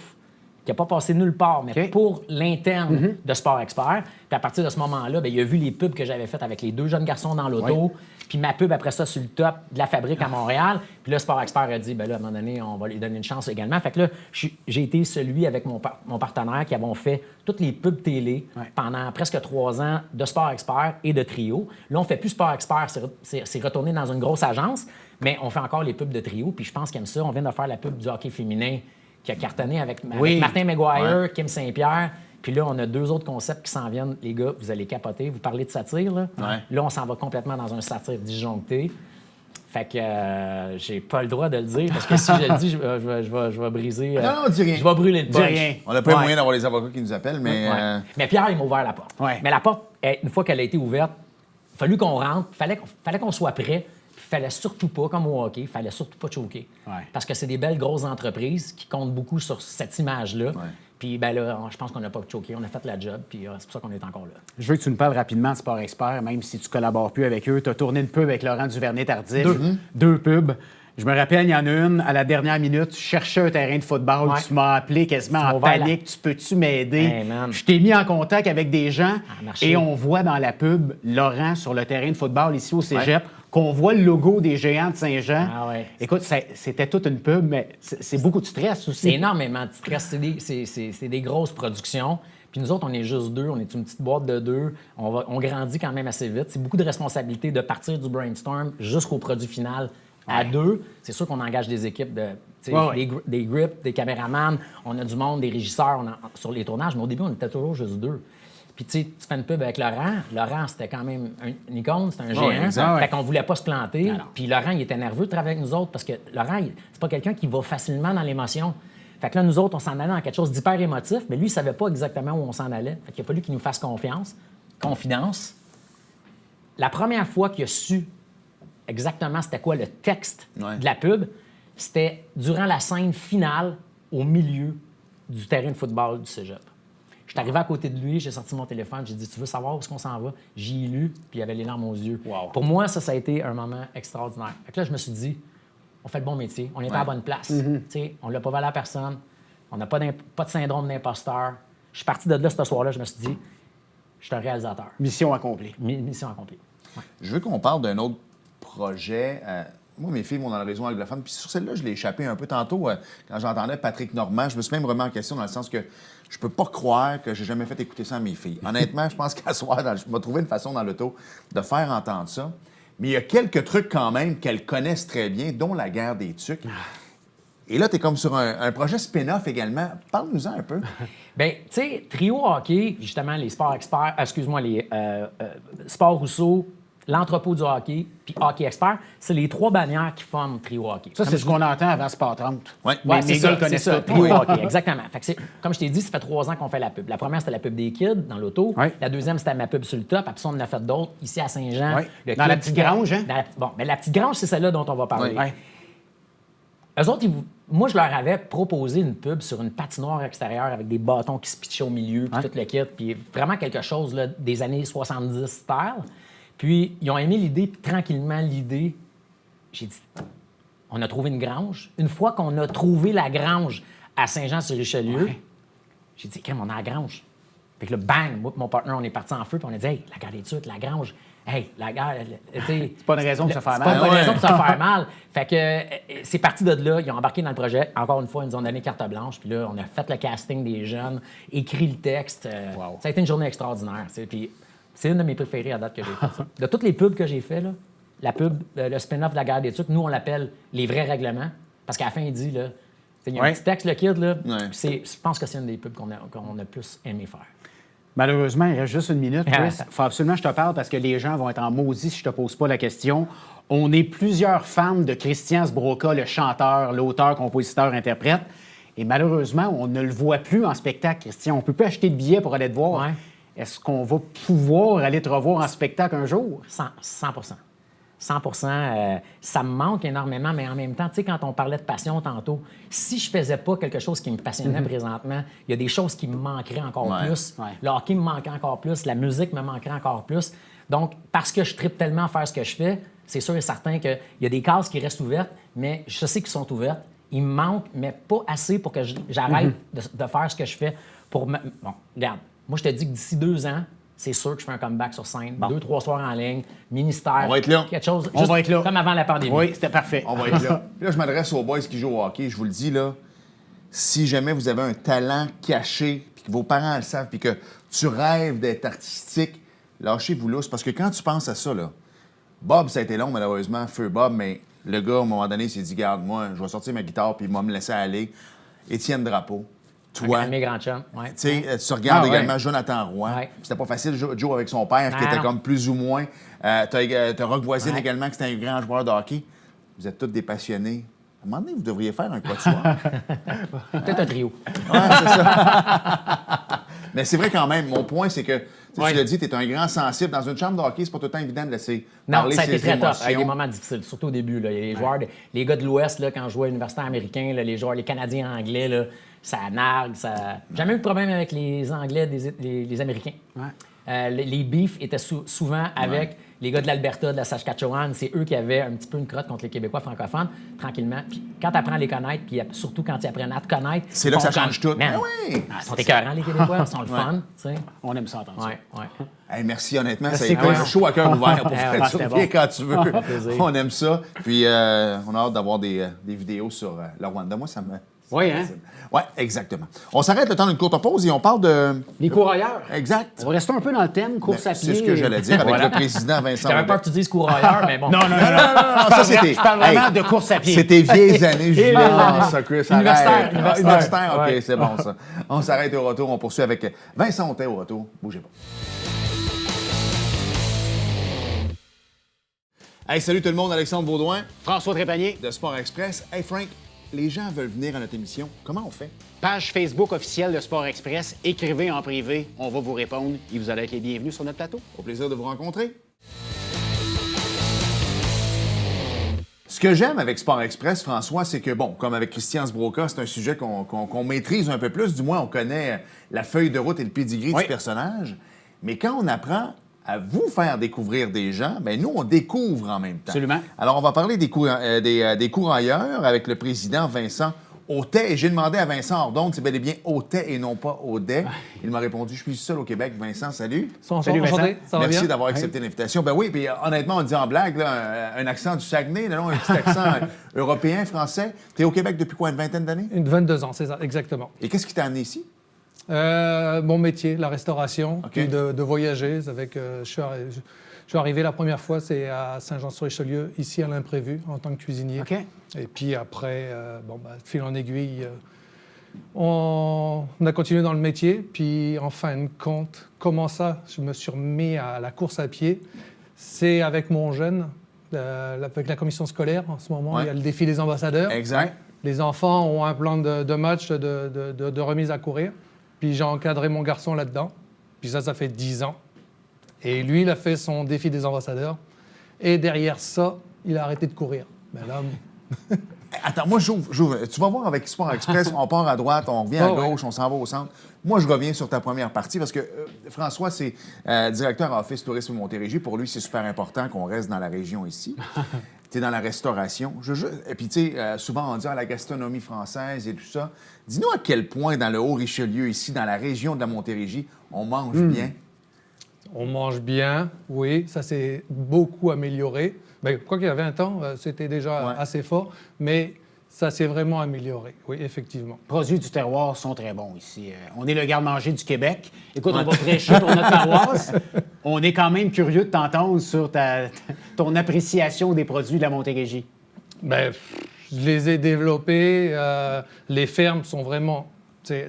qui n'a pas passé nulle part, mais pour l'interne de Sport Expert. Puis à partir de ce moment-là, il a vu les pubs que j'avais faites avec les deux jeunes garçons dans l'auto, puis ma pub après ça sur le top de la fabrique à Montréal. Puis là, Sport Expert a dit, là, à un moment donné, on va lui donner une chance également. Fait que là, j'ai été celui avec mon partenaire qui avons fait toutes les pubs télé pendant presque 3 ans de Sport Expert et de Trio. Là, on ne fait plus Sport Expert, c'est retourné dans une grosse agence, mais on fait encore les pubs de Trio. Puis je pense qu'aime ça. On vient de faire la pub du hockey féminin qui a cartonné avec Martin McGuire, Kim Saint-Pierre. Puis là, on a 2 autres concepts qui s'en viennent. Les gars, vous allez capoter. Vous parlez de satire, là. Là, on s'en va complètement dans un satire disjoncté. Fait que j'ai pas le droit de le dire, parce que si je le dis, je vais briser... non, dis rien. Je vais brûler le punch. Dis rien. On n'a pas eu moyen d'avoir les avocats qui nous appellent, mais... Mais Pierre, il m'a ouvert la porte. Mais la porte, une fois qu'elle a été ouverte, il a fallu qu'on rentre, il fallait qu'on soit prêt. Il fallait surtout pas, comme au hockey, il fallait surtout pas choquer. Parce que c'est des belles grosses entreprises qui comptent beaucoup sur cette image-là. Puis là, je pense qu'on n'a pas choqué, on a fait la job, puis c'est pour ça qu'on est encore là. Je veux que tu nous parles rapidement de Sport Expert, même si tu collabores plus avec eux. Tu as tourné une pub avec Laurent Duvernay-Tardif. 2 pubs. Je me rappelle, il y en a une, à la dernière minute, tu cherchais un terrain de football, tu m'as appelé quasiment en panique. Tu peux-tu m'aider? Hey, je t'ai mis en contact avec des gens et on voit dans la pub Laurent sur le terrain de football ici au Cégep, qu'on voit le logo des Géants de Saint-Jean. Écoute, c'était toute une pub, mais c'est beaucoup de stress aussi. C'est énormément de stress. C'est des grosses productions. Puis nous autres, on est juste 2, on est une petite boîte de 2. On grandit quand même assez vite. C'est beaucoup de responsabilité de partir du brainstorm jusqu'au produit final. À 2, c'est sûr qu'on engage des équipes, des grips, des caméramans, on a du monde, des régisseurs sur les tournages, mais au début, on était toujours juste 2. Puis tu fais une pub avec Laurent. Laurent, c'était quand même une icône, c'était un géant. Fait qu'on voulait pas se planter. Puis Laurent, il était nerveux de travailler avec nous autres parce que Laurent, c'est pas quelqu'un qui va facilement dans l'émotion. Fait que là, nous autres, on s'en allait dans quelque chose d'hyper émotif, mais lui, il savait pas exactement où on s'en allait. Fait qu'il a fallu qu'il nous fasse confidence. La première fois qu'il a su exactement c'était quoi le texte de la pub, c'était durant la scène finale au milieu du terrain de football du Cégep. Je suis arrivé à côté de lui, j'ai sorti mon téléphone, j'ai dit « Tu veux savoir où est-ce qu'on s'en va? » J'y ai lu, puis il avait les larmes aux yeux. Pour moi, ça a été un moment extraordinaire. Fait que là, je me suis dit on fait le bon métier, on est à la bonne place. Tu sais, on ne l'a pas volé à personne, on n'a pas de syndrome d'imposteur. Je suis parti de là ce soir-là, je me suis dit, je suis un réalisateur. Mission accomplie. Mission accomplie. Ouais. Je veux qu'on parle d'un autre projet. Moi, mes filles vont dans la région anglophone. Puis sur celle-là, je l'ai échappé un peu tantôt quand j'entendais Patrick Normand. Je me suis même remis en question dans le sens que je peux pas croire que j'ai jamais fait écouter ça à mes filles. Honnêtement, je pense qu'à soir, je vais trouver une façon dans l'auto de faire entendre ça. Mais il y a quelques trucs quand même qu'elles connaissent très bien, dont la guerre des tucs. Et là, tu es comme sur un projet spin-off également. Parle-nous-en un peu. Bien, tu sais, Trio Hockey, justement, les sports experts, les Sports Rousseau, l'entrepôt du hockey, puis Hockey Expert, c'est les 3 bannières qui forment Trio Hockey. Ça, c'est ce qu'on entend avant Sport 30. Oui, Ouais, les gars le c'est connaissent ça, tout. Trio Oui. Hockey, exactement. Fait que comme je t'ai dit, ça fait 3 ans qu'on fait la pub. La première, c'était la pub des kids dans l'auto. Oui. La deuxième, c'était ma pub sur le top. Après ça, on en a fait d'autres ici à Saint-Jean. Oui. Le Dans Kid la petite Kid- grange, hein? Bon, mais la petite grange, c'est celle-là dont on va parler. Oui. Eux autres, moi, je leur avais proposé une pub sur une patinoire extérieure avec des bâtons qui se pitchaient au milieu, puis tout le kit, puis vraiment quelque chose là, des années 70 style. Puis, ils ont aimé l'idée, puis tranquillement, j'ai dit, on a trouvé une grange. Une fois qu'on a trouvé la grange à Saint-Jean-sur-Richelieu, j'ai dit, crème, on a la grange. Fait que là, bang, moi et mon partenaire, on est parti en feu, puis on a dit, hey, la guerre des tucs, la grange. Hey, la guerre, C'est pas une raison pour se faire c'est pas mal. une raison pour se faire mal. Fait que c'est parti de là. Ils ont embarqué dans le projet. Encore une fois, ils nous ont donné carte blanche. Puis là, on a fait le casting des jeunes, écrit le texte. Wow. Ça a été une journée extraordinaire. Tu sais. Puis c'est une de mes préférées à date que j'ai faite. Ça. De toutes les pubs que j'ai fait, là, la pub, le spin-off de la guerre des tucs, nous, on l'appelle les vrais règlements. Parce qu'à la fin, il dit, là, il y a un petit texte, le kid, là. Ouais. Je pense que c'est une des pubs qu'on a plus aimé faire. Malheureusement, il reste juste une minute, Chris. Il faut absolument que je te parle parce que les gens vont être en maudit si je te pose pas la question. On est plusieurs fans de Christian Sbroka, le chanteur, l'auteur, compositeur, interprète. Et malheureusement, on ne le voit plus en spectacle, Christian. On peut plus acheter de billets pour aller te voir. Ouais. Est-ce qu'on va pouvoir aller te revoir en spectacle un jour? 100%. 100%. Ça me manque énormément, mais en même temps, tu sais, quand on parlait de passion tantôt, si je faisais pas quelque chose qui me passionnait présentement, il y a des choses qui me manqueraient encore plus. Ouais. Le hockey me manquerait encore plus, la musique me manquerait encore plus. Donc, parce que je tripe tellement à faire ce que je fais, c'est sûr et certain qu'il y a des cases qui restent ouvertes, mais je sais qu'ils sont ouvertes. Ils me manquent, mais pas assez pour que j'arrête de faire ce que je fais. Bon, regarde, moi, je te dis que d'ici 2 ans, c'est sûr que je fais un comeback sur scène. 2-3 soirs en ligne, ministère. On va être là. Quelque chose. On va être là. Comme avant la pandémie. Oui, c'était parfait. On va être là. Puis là, je m'adresse aux boys qui jouent au hockey. Je vous le dis, là, si jamais vous avez un talent caché, puis que vos parents le savent, puis que tu rêves d'être artistique, lâchez-vous lousse. Parce que quand tu penses à ça, là, Bob, ça a été long, malheureusement, feu Bob, mais le gars, à un moment donné, s'est dit, garde, moi, je vais sortir ma guitare, puis il va me laisser aller. Étienne Drapeau, toi. Un de mes grands chums. Ouais. Tu sais, tu regardes Ah, ouais. également Jonathan Roy. Ouais. C'était pas facile, Joe, avec son père, qui Non, était non. comme plus ou moins. T'as Rock Voisine Ouais. également, qui était un grand joueur de hockey. Vous êtes tous des passionnés. À un moment donné, vous devriez faire un quatuor. Peut-être un trio. Ouais, c'est ça. Mais c'est vrai quand même. Mon point, c'est que, tu l'as dit, tu es un grand sensible. Dans une chambre de hockey, c'est pas tout le temps évident de laisser Non, parler ça a été ses très tough. émotions. Avec des moments difficiles, surtout au début. Là. Il y a les joueurs, les gars de l'Ouest, là, quand je jouais à l'universitaire américain, là, les joueurs, les Canadiens anglais, là, ça nargue. Jamais eu de problème avec les Anglais, les Américains. Les beefs étaient souvent avec les gars de l'Alberta, de la Saskatchewan. C'est eux qui avaient un petit peu une crotte contre les Québécois francophones, tranquillement. Puis quand tu apprends à les connaître, puis surtout quand ils apprennent à te connaître... C'est là que ça ils font change comme, tout. Man, Ah oui! ils sont écœurants, les Québécois. Ils sont le fun, tu sais. On aime ça entendre ça. Ouais. Hey, merci, honnêtement. Ça a Merci, été un Chris. show à cœur ouvert pour Fred. Tu c'était reviens bon. quand tu veux. plaisir. On aime ça. Puis, on a hâte d'avoir des vidéos sur le Rwanda. Moi, ça me... Oui, hein? Oui, exactement. On s'arrête le temps d'une courte pause et on parle de... Les coureurs. Exact. On va rester un peu dans le thème, course à pied. C'est ce que j'allais dire avec Voilà. le président Vincent. J'avais peur que tu dises coureur, mais bon. Non, ça, c'était... Je parle vraiment de course à pied. C'était vieilles années, Julien. là, Ça, Chris. Universitaire, arrête. Universitaire, OK, Ouais. c'est bon, ça. On s'arrête au retour. On poursuit avec Vincent Autet au retour. Bougez pas. Hey, salut tout le monde. Alexandre Baudouin François Trépanier, de Sport Express. Hey, Frank, les gens veulent venir à notre émission. Comment on fait? page Facebook officielle de Sport Express. Écrivez en privé, on va vous répondre et vous allez être les bienvenus sur notre plateau. Au plaisir de vous rencontrer. Ce que j'aime avec Sport Express, François, c'est que, bon, comme avec Christian Sbroka, c'est un sujet qu'on maîtrise un peu plus. Du moins, on connaît la feuille de route et le pedigree du personnage. Mais quand on apprend à vous faire découvrir des gens, bien, nous, on découvre en même temps. Absolument. Alors, on va parler des coureurs avec le président Vincent Autet. Et j'ai demandé à Vincent Ordonne, c'est bel et bien Autet et non pas Audet. Il m'a répondu, je suis seul au Québec. Vincent, salut. Salut, Vincent. Enchanté, ça va bien? Merci d'avoir accepté l'invitation. Ben oui, puis honnêtement, on dit en blague, là, un accent du Saguenay, là, non, un petit accent européen, français. Tu es au Québec depuis quoi, une vingtaine d'années? 22 ans, c'est ça, exactement. Et qu'est-ce qui t'a amené ici? Mon métier, la restauration, OK. puis de voyager. Je suis arrivé la première fois, c'est à Saint-Jean-sur-Richelieu, ici à l'imprévu, en tant que cuisinier. OK. Et puis après, fil en aiguille, on a continué dans le métier. Puis en fin de compte, comment ça, je me suis remis à la course à pied. C'est avec mon jeune, avec la commission scolaire. En ce moment, Ouais. il y a le défi des ambassadeurs. Exact. Les enfants ont un plan de match, de remise à courir. Puis j'ai encadré mon garçon là-dedans. Puis ça fait 10 ans. Et lui, il a fait son défi des ambassadeurs. Et derrière ça, il a arrêté de courir. Ben là, Attends, moi, j'ouvre. Tu vas voir avec Sport Express, on part à droite, on revient à Oh, ouais. gauche, on s'en va au centre. Moi, je reviens sur ta première partie parce que François, c'est directeur à Office Tourisme Montérégie. Pour lui, c'est super important qu'on reste dans la région ici. Tu es dans la restauration. Et puis, tu sais, souvent, on dit la gastronomie française et tout ça. Dis-nous à quel point, dans le Haut-Richelieu, ici, dans la région de la Montérégie, on mange bien. on mange bien, oui, ça s'est beaucoup amélioré. Ben, quoi qu'il y a 20 ans, c'était déjà Ouais. assez fort, mais ça s'est vraiment amélioré, oui, effectivement. Les produits du terroir sont très bons ici. On est le garde-manger du Québec. Écoute, on va prêcher pour notre paroisse. On est quand même curieux de t'entendre sur ton appréciation des produits de la Montérégie. Ben, je les ai développés. Les fermes sont vraiment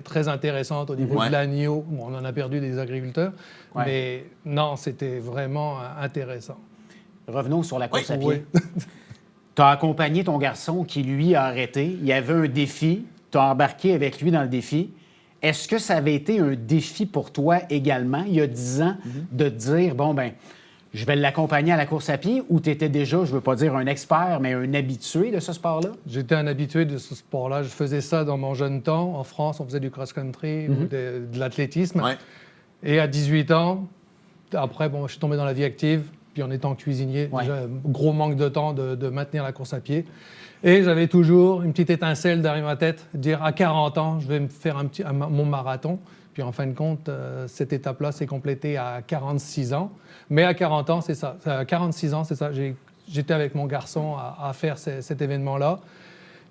très intéressantes au niveau Ouais. de l'agneau. Bon, on en a perdu des agriculteurs, Ouais. mais non, c'était vraiment intéressant. Revenons sur la course à pied. Oui. Tu as accompagné ton garçon qui, lui, a arrêté. Il y avait un défi. Tu as embarqué avec lui dans le défi. Est-ce que ça avait été un défi pour toi également, il y a 10 ans, de te dire, bon, ben, je vais l'accompagner à la course à pied, ou tu étais déjà, je ne veux pas dire un expert, mais un habitué de ce sport-là? J'étais un habitué de ce sport-là. Je faisais ça dans mon jeune temps. En France, on faisait du cross-country ou de l'athlétisme. Ouais. Et à 18 ans, après, bon, je suis tombé dans la vie active. Puis en étant cuisinier, Ouais. déjà, gros manque de temps de maintenir la course à pied. Et j'avais toujours une petite étincelle derrière ma tête, dire à 40 ans, je vais me faire mon marathon. Puis en fin de compte, cette étape-là s'est complétée à 46 ans. Mais à 40 ans, c'est ça. À 46 ans, c'est ça. J'étais avec mon garçon à faire cet événement-là.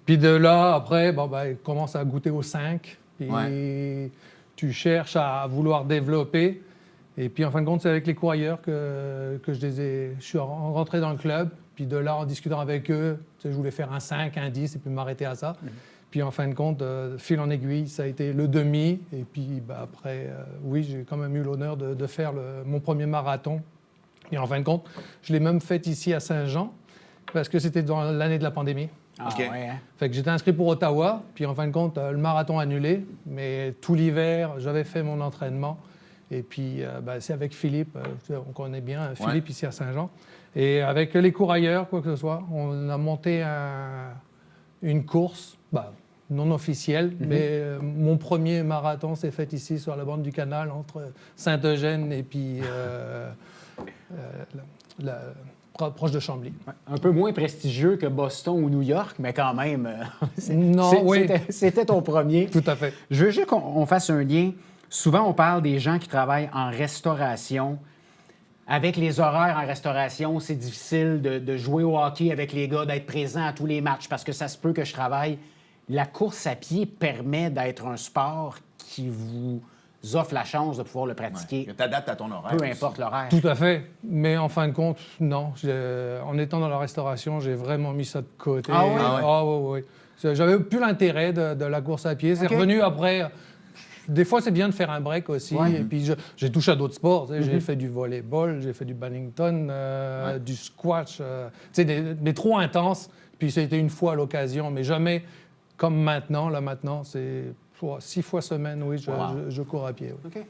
Puis de là, après, il commence à goûter aux 5. Puis tu cherches à vouloir développer. Et puis, en fin de compte, c'est avec les coureurs que je suis rentré dans le club. Puis de là, en discutant avec eux, je voulais faire un 5, un 10 et puis m'arrêter à ça. Puis en fin de compte, fil en aiguille, ça a été le demi. Et puis après, oui, j'ai quand même eu l'honneur de faire mon premier marathon. Et en fin de compte, je l'ai même fait ici à Saint-Jean parce que c'était dans l'année de la pandémie. Ah, OK. ouais, hein? Fait que j'étais inscrit pour Ottawa. Puis en fin de compte, le marathon annulé. Mais tout l'hiver, j'avais fait mon entraînement. Et puis, c'est avec Philippe, on connaît bien Philippe ici à Saint-Jean. Et avec les coureurs, quoi que ce soit, on a monté une course, non officielle, mais mon premier marathon s'est fait ici sur la bande du canal entre Saint-Eugène et puis proche de Chambly. Un peu moins prestigieux que Boston ou New York, mais quand même, oui. c'était ton premier. Tout à fait. Je veux juste qu'on fasse un lien. Souvent, on parle des gens qui travaillent en restauration. Avec les horaires en restauration, c'est difficile de jouer au hockey avec les gars, d'être présent à tous les matchs parce que ça se peut que je travaille. La course à pied permet d'être un sport qui vous offre la chance de pouvoir le pratiquer, Tu t'adaptes à ton horaire. peu aussi. importe l'horaire. Tout à fait. Mais en fin de compte, non. En étant dans la restauration, j'ai vraiment mis ça de côté. Ah oui? Ah oui. J'avais plus l'intérêt de la course à pied. C'est OK. revenu après. Des fois, c'est bien de faire un break aussi. Ouais. Et puis, j'ai touché à d'autres sports. J'ai fait du volleyball, j'ai fait du badminton, du squash. Mais trop intense. Puis, c'était une fois à l'occasion, mais jamais comme maintenant. Là, maintenant, c'est 6 fois semaine, oui, je cours à pied. Oui. OK.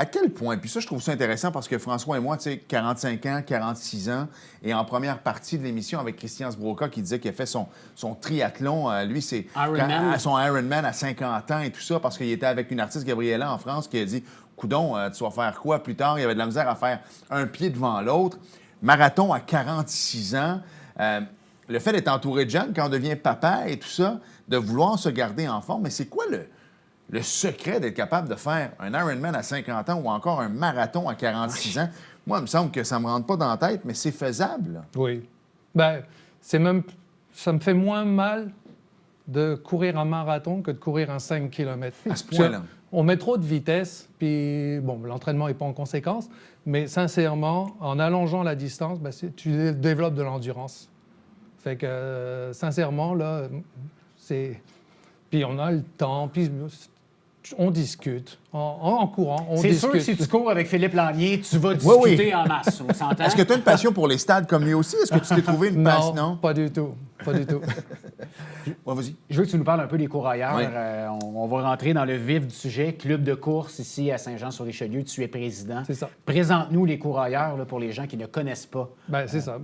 À quel point, puis ça, je trouve ça intéressant parce que François et moi, tu sais, 45 ans, 46 ans, et en première partie de l'émission avec Christian Sbroca qui disait qu'il a fait son triathlon. Lui, c'est son Ironman à 50 ans et tout ça parce qu'il était avec une artiste, Gabriella, en France, qui a dit « Coudon, tu vas faire quoi plus tard? » Il y avait de la misère à faire un pied devant l'autre. Marathon à 46 ans. Le fait d'être entouré de jeunes, quand on devient papa et tout ça, de vouloir se garder en forme, mais c'est quoi le secret d'être capable de faire un Ironman à 50 ans ou encore un marathon à 46 ans? Moi, il me semble que ça ne me rentre pas dans la tête, mais c'est faisable. Là. Oui. Ben, ça me fait moins mal de courir un marathon que de courir un 5 km. À ce point-là. On met trop de vitesse, puis bon, l'entraînement n'est pas en conséquence, mais sincèrement, en allongeant la distance, tu développes de l'endurance. Fait que, sincèrement, là, c'est... Puis on a le temps, puis on discute. En courant, on discute. C'est sûr que si tu cours avec Philippe Lannier, tu vas discuter en masse, on s'entend? Est-ce que tu as une passion pour les stades comme lui aussi? Est-ce que tu t'es trouvé une passion? Non, pas du tout. Pas du tout. Ouais, vas-y. Je veux que tu nous parles un peu des coureurs. Oui. On va rentrer dans le vif du sujet. Club de course ici à Saint-Jean-sur-Richelieu. Tu es président. C'est ça. Présente-nous les coureurs là, pour les gens qui ne connaissent pas. Ben, c'est ça.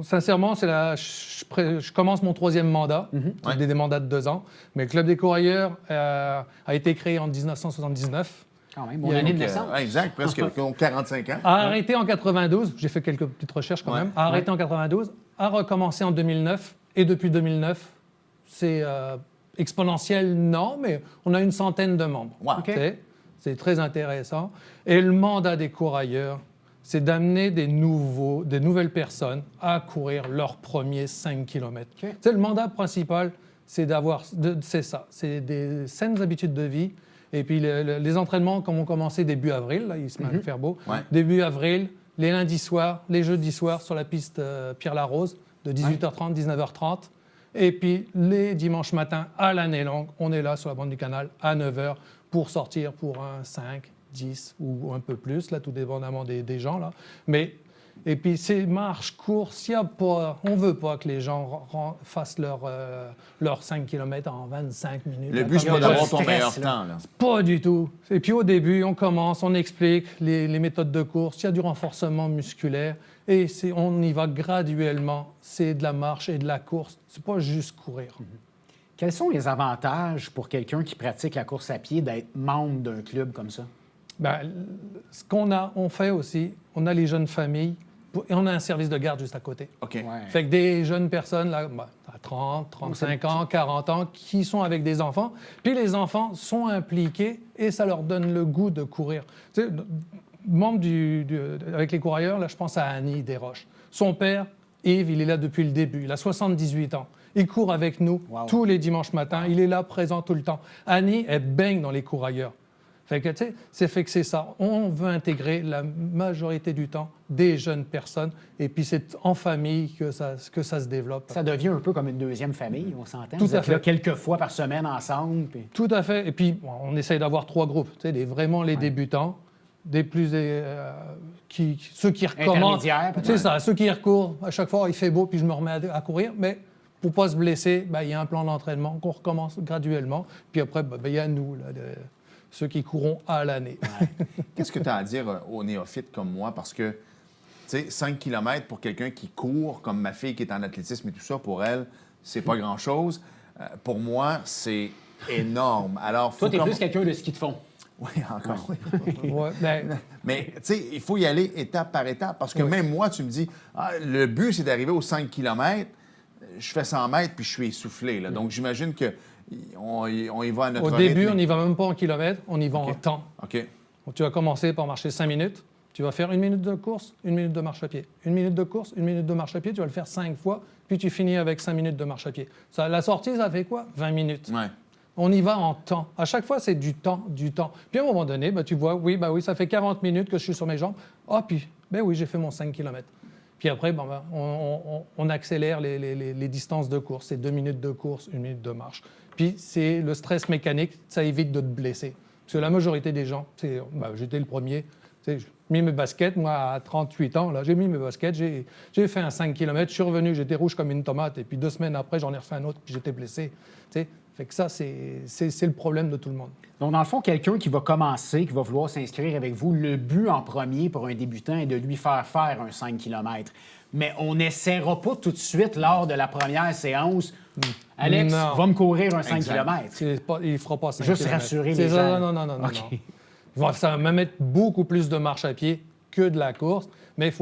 Sincèrement, je commence mon 3e mandat, des mandats de 2 ans. Mais le Club des coureurs a été créé en 1979. Quand même, mon année de naissance. Exact, presque 45 ans. A arrêté en 92. J'ai fait quelques petites recherches quand même. A arrêté en 92. A recommencé en 2009. Et depuis 2009, c'est exponentiel, non, mais on a une centaine de membres. Wow. Okay. C'est très intéressant. Et le mandat des coureurs, c'est d'amener des nouvelles personnes à courir leur premier 5 km. Okay. Le mandat principal, c'est ça. C'est des saines habitudes de vie. Et puis les entraînements, comme ont commencé début avril, là, il se met à faire beau. Ouais. Début avril, les lundis soirs, les jeudis soirs sur la piste Pierre-Larose, de 18h30, 19h30. Et puis les dimanches matins, à l'année longue, on est là sur la bande du canal à 9h pour sortir pour un 5, 10 ou un peu plus, là, tout dépendamment des gens. Là. Et puis ces marches, courses, on ne veut pas que les gens fassent leur 5 km en 25 minutes. Le but, c'est pas d'avoir ton meilleur temps. Là. Pas du tout. Et puis au début, on commence, on explique les méthodes de course, il y a du renforcement musculaire et on y va graduellement. C'est de la marche et de la course. C'est pas juste courir. Quels sont les avantages pour quelqu'un qui pratique la course à pied d'être membre d'un club comme ça? Ben, ce on fait aussi, on a les jeunes familles et on a un service de garde juste à côté. OK. Ouais. Fait que des jeunes personnes, là, à 30, 35 ans, 40 ans, qui sont avec des enfants, puis les enfants sont impliqués et ça leur donne le goût de courir. Tu sais, membre avec les coureurs, là, je pense à Annie Desroches. Son père, Yves, il est là depuis le début. Il a 78 ans. Il court avec nous tous les dimanches matins. Il est là, présent tout le temps. Annie, elle baigne dans les coureurs. Fait que, tu sais, c'est ça. On veut intégrer la majorité du temps des jeunes personnes et puis c'est en famille que ça se développe. Ça devient un peu comme une deuxième famille, on s'entend? Tout Vous à êtes là fait. quelques fois par semaine ensemble. Puis... Tout à fait. Et puis, on essaye d'avoir 3 groupes. Tu sais, vraiment les débutants, ceux qui recommencent. Intermédiaires, peut-être. C'est ça, ceux qui recourent. À chaque fois, il fait beau puis je me remets à courir. Mais pour ne pas se blesser, il y a un plan d'entraînement qu'on recommence graduellement. Puis après, il y a nous, là, ceux qui courront à l'année. Ouais. Qu'est-ce que tu as à dire aux néophytes comme moi? Parce que, tu sais, 5 km pour quelqu'un qui court, comme ma fille qui est en athlétisme et tout ça, pour elle, c'est pas grand-chose. Pour moi, c'est énorme. Alors, toi, tu es plus quelqu'un de ski de fond. Oui, encore. Oui. Ouais, Mais, tu sais, il faut y aller étape par étape. Parce que même moi, tu me dis, le but, c'est d'arriver aux 5 km. Je fais 100 mètres, puis je suis essoufflé. Là. Donc, j'imagine que on y va à notre rythme. Au début, on n'y va même pas en kilomètres, on y va en temps. OK. Tu vas commencer par marcher 5 minutes. Tu vas faire 1 minute de course, 1 minute de marche à pied. 1 minute de course, 1 minute de marche à pied. Tu vas le faire 5 fois, puis tu finis avec 5 minutes de marche à pied. La sortie, ça fait quoi? 20 minutes. Ouais. On y va en temps. À chaque fois, c'est du temps. Puis à un moment donné, tu vois, oui, ça fait 40 minutes que je suis sur mes jambes. Puis, oui, j'ai fait mon 5 km. Puis après, on accélère les distances de course. C'est 2 minutes de course, 1 minute de marche. Puis c'est le stress mécanique, ça évite de te blesser. Parce que la majorité des gens, j'étais le premier. J'ai mis mes baskets, moi, à 38 ans, là, j'ai mis mes baskets, j'ai fait un 5 km, je suis revenu, j'étais rouge comme une tomate. Et puis 2 semaines après, j'en ai refait un autre, puis j'étais blessé. Fait que ça, c'est le problème de tout le monde. Donc, dans le fond, quelqu'un qui va commencer, qui va vouloir s'inscrire avec vous, le but en premier pour un débutant est de lui faire faire un 5 km. Mais on n'essaiera pas tout de suite lors de la première séance. Alex, va me courir un 5 km. Il ne fera pas 5 Juste km. rassurer les gens. Non. OK. Ça va même être beaucoup plus de marche à pied que de la course, mais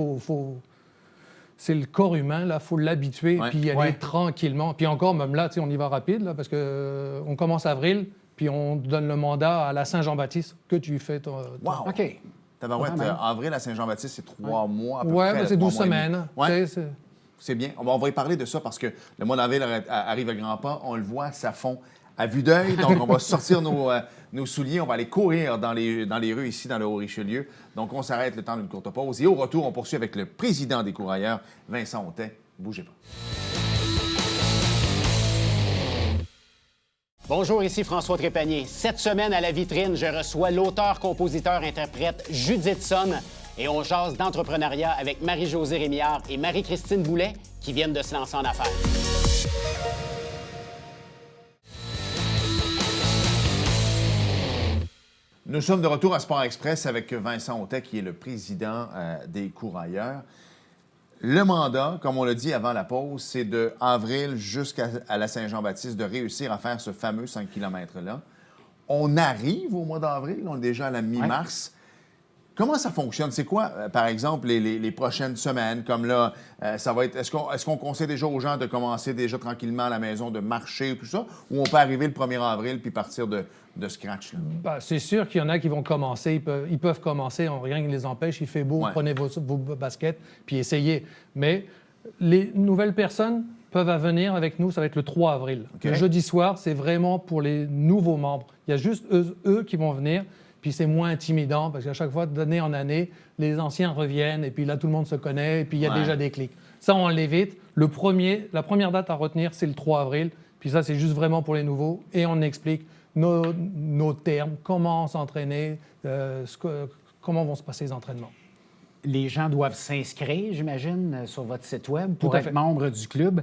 c'est le corps humain, là, il faut l'habituer, puis y aller tranquillement. Puis encore, même là, on y va rapide, là, parce qu'on commence avril, puis on donne le mandat à la Saint-Jean-Baptiste que tu fais. Wow! OK. Tabarouette, avril à Saint-Jean-Baptiste, c'est 3 mois à peu Oui, près. c'est 12 3 mois et semaines. demi. Ouais. C'est bien. On va y parler de ça parce que le mois d'avril arrive à grands pas. On le voit, ça fond à vue d'œil. Donc, on va sortir nos souliers. On va aller courir dans les rues ici, dans le Haut-Richelieu. Donc, on s'arrête le temps d'une courte pause. Et au retour, on poursuit avec le président des courailleurs, Vincent Autet. Bougez pas. Bonjour, ici François Trépanier. Cette semaine, à la vitrine, je reçois l'auteur, compositeur, interprète Judith Sonne et on jase d'entrepreneuriat avec Marie-Josée Rémillard et Marie-Christine Boulet qui viennent de se lancer en affaires. Nous sommes de retour à Sport Express avec Vincent Autet, qui est le président des courailleurs. Le mandat, comme on l'a dit avant la pause, c'est de avril jusqu'à la Saint-Jean-Baptiste de réussir à faire ce fameux 5 km-là. On arrive au mois d'avril, on est déjà à la mi-mars. Ouais. Comment ça fonctionne? C'est quoi, par exemple, les prochaines semaines? Comme là, ça va être. Est-ce qu'on conseille déjà aux gens de commencer déjà tranquillement à la maison, de marcher et tout ça? Ou on peut arriver le 1er avril puis partir de scratch? Là? Ben, c'est sûr qu'il y en a qui vont commencer. Ils peuvent commencer, rien ne les empêche. Il fait beau, prenez vos baskets puis essayez. Mais les nouvelles personnes peuvent venir avec nous, ça va être le 3 avril. Okay. Le jeudi soir, c'est vraiment pour les nouveaux membres. Il y a juste eux qui vont venir. Puis c'est moins intimidant parce qu'à chaque fois, d'année en année, les anciens reviennent et puis là, tout le monde se connaît et puis il y a déjà des clics. Ça, on l'évite. La première date à retenir, c'est le 3 avril. Puis ça, c'est juste vraiment pour les nouveaux. Et on explique nos termes, comment s'entraîner, comment vont se passer les entraînements. Les gens doivent s'inscrire, j'imagine, sur votre site web pour être membre du club.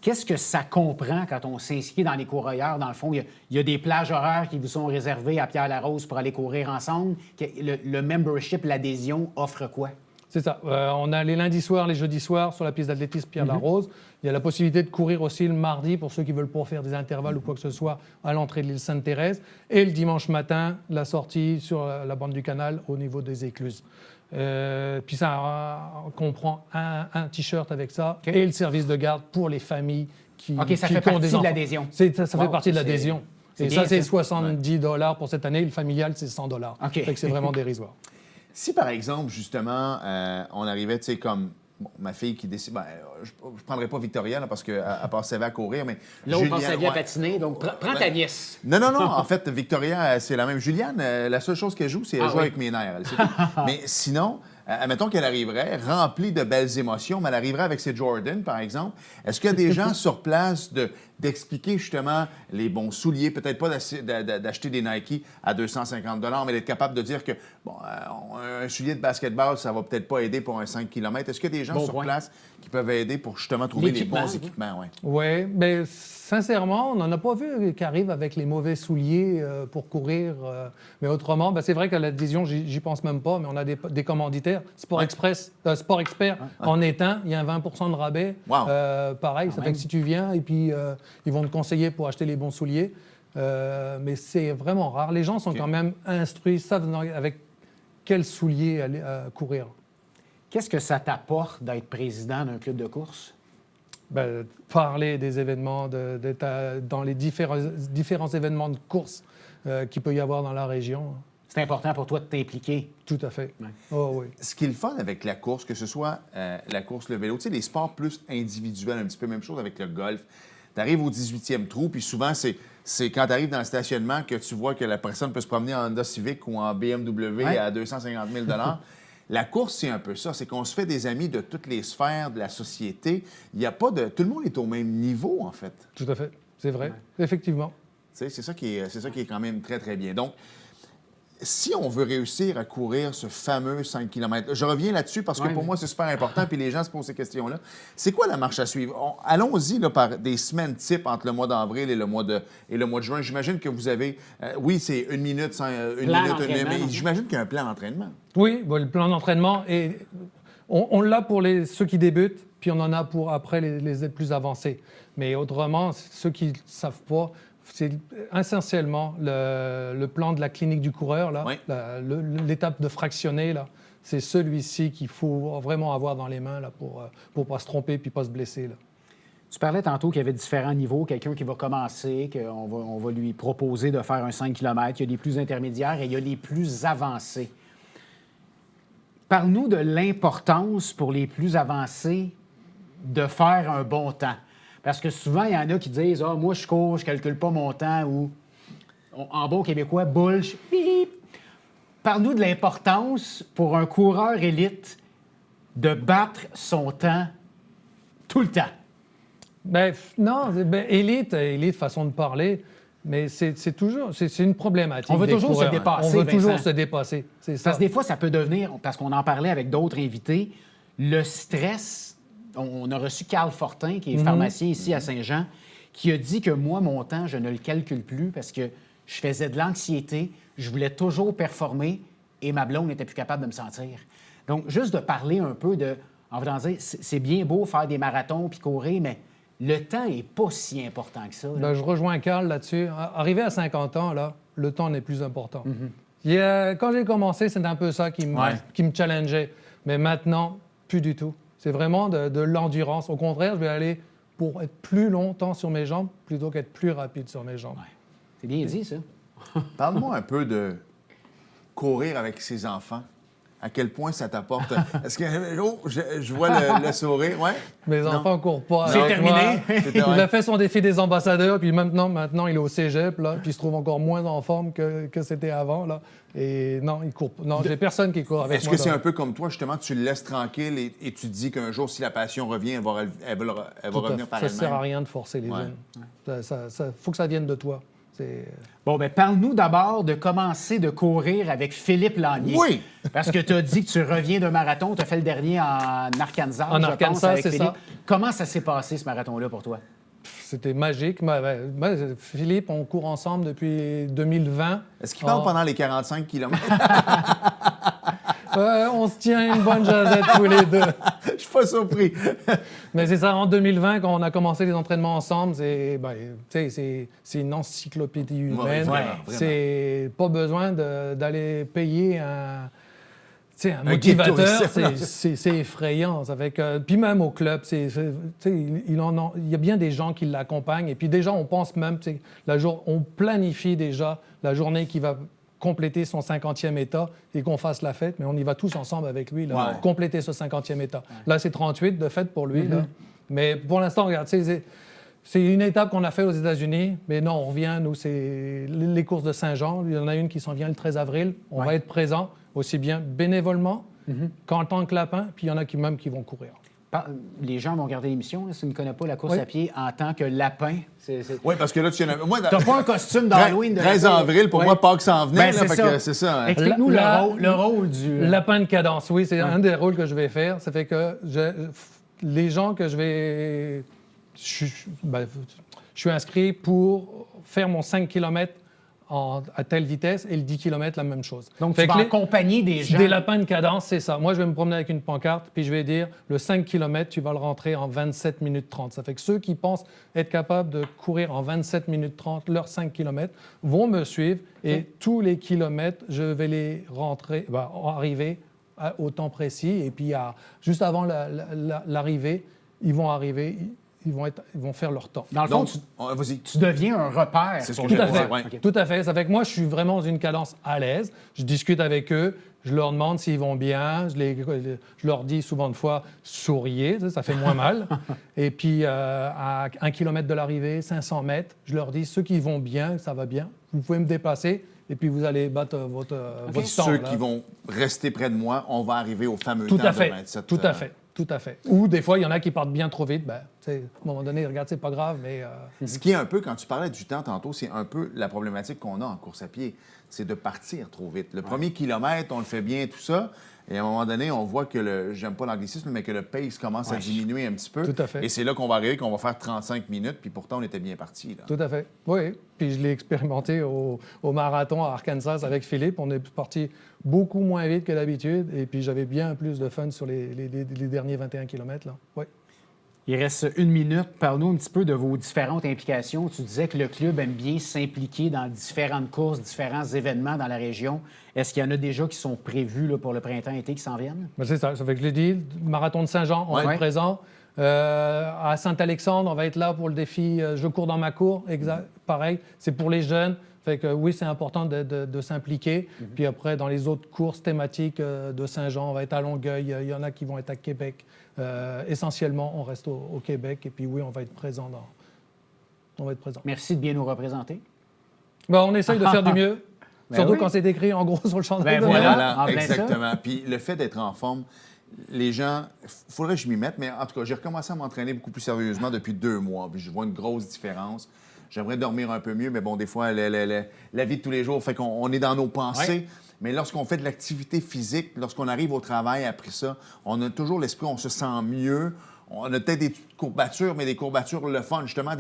Qu'est-ce que ça comprend quand on s'inscrit dans les courailleurs? Dans le fond, il y a des plages horaires qui vous sont réservées à Pierre-Larose pour aller courir ensemble. Le membership, l'adhésion, offre quoi? C'est ça. On a les lundis soirs, les jeudis soirs sur la piste d'athlétisme Pierre-Larose. Il y a la possibilité de courir aussi le mardi pour ceux qui veulent pas faire des intervalles ou quoi que ce soit à l'entrée de l'île Sainte-Thérèse. Et le dimanche matin, la sortie sur la bande du canal au niveau des écluses. Puis ça comprend un T-shirt avec ça et le service de garde pour les familles qui ça fait partie de l'adhésion. Ça fait partie de l'adhésion. Et ça, c'est $70 pour cette année. Le familial, c'est $100. Fait que c'est vraiment dérisoire. Si, par exemple, justement, on arrivait, tu sais, comme ma fille qui décide... je ne prendrais pas Victoria, là, parce qu'elle passe sa vie à courir, mais... Là, on passe sa vie à patiner, donc prends ta nièce. Non. En fait, Victoria, c'est la même. Juliane, la seule chose qu'elle joue, c'est jouer avec mes nerfs. Mais sinon... admettons qu'elle arriverait remplie de belles émotions, mais elle arriverait avec ses Jordan, par exemple. Est-ce qu'il y a des gens sur place d'expliquer justement les bons souliers, peut-être pas d'acheter des Nike à $250, mais d'être capable de dire que un soulier de basketball, ça va peut-être pas aider pour un 5 km. Est-ce qu'il y a des gens sur place qui peuvent aider pour justement trouver les bons équipements? Oui, mais sincèrement, on n'en a pas vu qui arrivent avec les mauvais souliers pour courir. Mais autrement, c'est vrai qu'à l'adhésion, j'y pense même pas, mais on a des commanditaires. Sport Expert en est un. Il y a un 20% de rabais. Wow. Pareil, ça fait que si tu viens et puis ils vont te conseiller pour acheter les bons souliers. Mais c'est vraiment rare. Les gens sont quand même instruits, savent avec quels souliers aller courir. Qu'est-ce que ça t'apporte d'être président d'un club de course? Parler des événements, d'être dans les différents événements de course qu'il peut y avoir dans la région. C'est important pour toi de t'impliquer. Tout à fait. Ouais. Oh, oui. Ce qui est le fun avec la course, que ce soit la course, le vélo, tu sais, les sports plus individuels, un petit peu même chose avec le golf. Tu arrives au 18e trou, puis souvent, c'est quand tu arrives dans le stationnement que tu vois que la personne peut se promener en Honda Civic ou en BMW à 250 000 La course, c'est un peu ça. C'est qu'on se fait des amis de toutes les sphères de la société. Il n'y a pas de... Tout le monde est au même niveau, en fait. Tout à fait. C'est vrai. Ouais. Effectivement. C'est ça qui est quand même très, très bien. Donc, si on veut réussir à courir ce fameux 5 km, je reviens là-dessus parce que pour moi, c'est super important, puis les gens se posent ces questions-là. C'est quoi la marche à suivre? Allons-y là, par des semaines type entre le mois d'avril et le mois de juin. J'imagine que vous avez... oui, c'est 1 minute, mais j'imagine qu'il y a un plan d'entraînement. Oui, bon, le plan d'entraînement, on l'a pour ceux qui débutent, puis on en a pour après les plus avancés. Mais autrement, ceux qui ne savent pas, c'est essentiellement le plan de la clinique du coureur, là, l'étape de fractionner, là. C'est celui-ci qu'il faut vraiment avoir dans les mains là, pour ne pas se tromper puis pas se blesser. Là. Tu parlais tantôt qu'il y avait différents niveaux. Quelqu'un qui va commencer, qu'on va lui proposer de faire un 5 km. Il y a les plus intermédiaires et il y a les plus avancés. Parle-nous de l'importance pour les plus avancés de faire un bon temps. Parce que souvent, il y en a qui disent « Ah, moi, je cours, je ne calcule pas mon temps » ou en bon québécois, « bullshit ». Parle-nous de l'importance pour un coureur élite de battre son temps tout le temps. Élite, façon de parler, mais c'est toujours une problématique. On veut toujours coureurs, se dépasser. On veut toujours se dépasser. C'est ça. Parce que des fois, ça peut devenir, parce qu'on en parlait avec d'autres invités, le stress. On a reçu Carl Fortin, qui est pharmacien ici à Saint-Jean, qui a dit que moi, mon temps, je ne le calcule plus parce que je faisais de l'anxiété, je voulais toujours performer et ma blonde n'était plus capable de me sentir. Donc, juste de parler un peu en voulant dire, c'est bien beau faire des marathons puis courir, mais le temps n'est pas si important que ça. Je rejoins Carl là-dessus. Arrivé à 50 ans, là, le temps n'est plus important. Quand j'ai commencé, c'était un peu ça qui me challengeait. Mais maintenant, plus du tout. C'est vraiment de l'endurance. Au contraire, je vais aller pour être plus longtemps sur mes jambes plutôt qu'être plus rapide sur mes jambes. Ouais. C'est bien dit, ça. Parle-moi un peu de courir avec ses enfants. À quel point ça t'apporte? Est-ce que je vois le sourire? Ouais? Mes enfants ne courent pas. C'est terminé. Il a fait son défi des ambassadeurs, puis maintenant il est au cégep, là, puis il se trouve encore moins en forme que c'était avant. Là. Et non, il court pas. Non, j'ai personne qui court avec moi. Est-ce que c'est un peu comme toi, justement, tu le laisses tranquille et tu te dis qu'un jour, si la passion revient, elle va revenir par elle-même? Ça ne sert à rien de forcer les jeunes. Il faut que ça vienne de toi. Bon, bien, parle-nous d'abord de commencer de courir avec Philippe Lanier. Oui! Parce que tu as dit que tu reviens d'un marathon. Tu as fait le dernier en Arkansas. En Arkansas, c'est ça. Comment ça s'est passé, ce marathon-là, pour toi? C'était magique. Philippe, on court ensemble depuis 2020. Est-ce qu'il parle pendant les 45 km? On se tient une bonne jasette tous les deux. Je suis pas surpris. Mais c'est ça, en 2020, quand on a commencé les entraînements ensemble, c'est une encyclopédie humaine. Vraiment. C'est pas besoin d'aller payer un motivateur. C'est effrayant. Puis même au club, il y a bien des gens qui l'accompagnent. Et puis déjà, on pense même, on planifie déjà la journée qui va compléter son 50e état et qu'on fasse la fête, mais on y va tous ensemble avec lui, là, compléter ce 50e état. Là, c'est 38 de fête pour lui. Là. Mais pour l'instant, regarde, c'est une étape qu'on a fait aux États-Unis, mais non, on revient, nous, c'est les courses de Saint-Jean. Il y en a une qui s'en vient le 13 avril. On va être présent aussi bien bénévolement qu'en tant que lapin, puis il y en a qui vont courir. Les gens vont regarder l'émission, s'ils ne connaissent pas la course à pied en tant que lapin. Oui, parce que là, tu n'as pas un costume d'Halloween. 13 avril, pour moi, Pâques s'en venait. C'est ça. Explique-nous le rôle du... Lapin de cadence, oui, c'est un des rôles que je vais faire. Ça fait que les gens que je vais... Je suis inscrit pour faire mon 5 km à telle vitesse et le 10 km, la même chose. Donc, tu vas accompagner des gens. Des lapins de cadence, c'est ça. Moi, je vais me promener avec une pancarte, puis je vais dire, le 5 km, tu vas le rentrer en 27 minutes 30. Ça fait que ceux qui pensent être capables de courir en 27 minutes 30 leurs 5 km vont me suivre et tous les kilomètres, je vais les arriver au temps précis. Et puis, juste avant l'arrivée, ils vont arriver... Ils vont faire leur temps. Dans le fond, tu deviens un repère. C'est ce que tout à fait. Okay. Tout à fait. Ça fait que moi, je suis vraiment dans une cadence à l'aise. Je discute avec eux. Je leur demande s'ils vont bien. Je leur dis souvent de fois, souriez, ça fait moins mal. Et puis, à 1 km de l'arrivée, 500 mètres, je leur dis, ceux qui vont bien, ça va bien, vous pouvez me déplacer. Et puis, vous allez battre votre temps. Ceux qui vont rester près de moi, on va arriver au fameux temps de 27. Tout à fait. Tout à fait. Ou des fois, il y en a qui partent bien trop vite. À un moment donné, regarde, c'est pas grave, mais... Ce qui est un peu, quand tu parlais du temps tantôt, c'est un peu la problématique qu'on a en course à pied. c'est de partir trop vite. Le premier kilomètre, on le fait bien, tout ça. Et à un moment donné, on voit que j'aime pas l'anglicisme, mais que le pace commence à diminuer un petit peu. Tout à fait. Et c'est là qu'on va arriver, qu'on va faire 35 minutes, puis pourtant, on était bien parti. Là. Tout à fait. Oui. Puis je l'ai expérimenté au marathon à Arkansas avec Philippe. On est parti beaucoup moins vite que d'habitude. Et puis j'avais bien plus de fun sur les derniers 21 km. Là. Oui. Il reste 1 minute. Parle-nous un petit peu de vos différentes implications. Tu disais que le club aime bien s'impliquer dans différentes courses, différents événements dans la région. Est-ce qu'il y en a déjà qui sont prévus là, pour le printemps-été qui s'en viennent? Ben c'est ça. Ça fait que je l'ai dit, le marathon de Saint-Jean, on va être présent. À Saint-Alexandre, on va être là pour le défi Je cours dans ma cour. Pareil, c'est pour les jeunes. Fait que oui, c'est important de s'impliquer. Puis après, dans les autres courses thématiques de Saint-Jean, on va être à Longueuil. Il y en a qui vont être à Québec. Essentiellement, on reste au Québec. Et puis oui, on va être présent. Merci de bien nous représenter. Ben, on essaye de faire du mieux. Ben Surtout oui. quand c'est écrit en gros sur le chandail. Ben de voilà. maillot. En plein Exactement. Puis le fait d'être en forme, les gens, il faudrait que je m'y mette, mais en tout cas, j'ai recommencé à m'entraîner beaucoup plus sérieusement depuis 2 mois. Puis je vois une grosse différence. J'aimerais dormir un peu mieux, mais bon, des fois, la vie de tous les jours fait qu'on est dans nos pensées. Ouais. Mais lorsqu'on fait de l'activité physique, lorsqu'on arrive au travail après ça, on a toujours l'esprit, on se sent mieux. On a peut-être des courbatures, mais des courbatures le fun. Justement,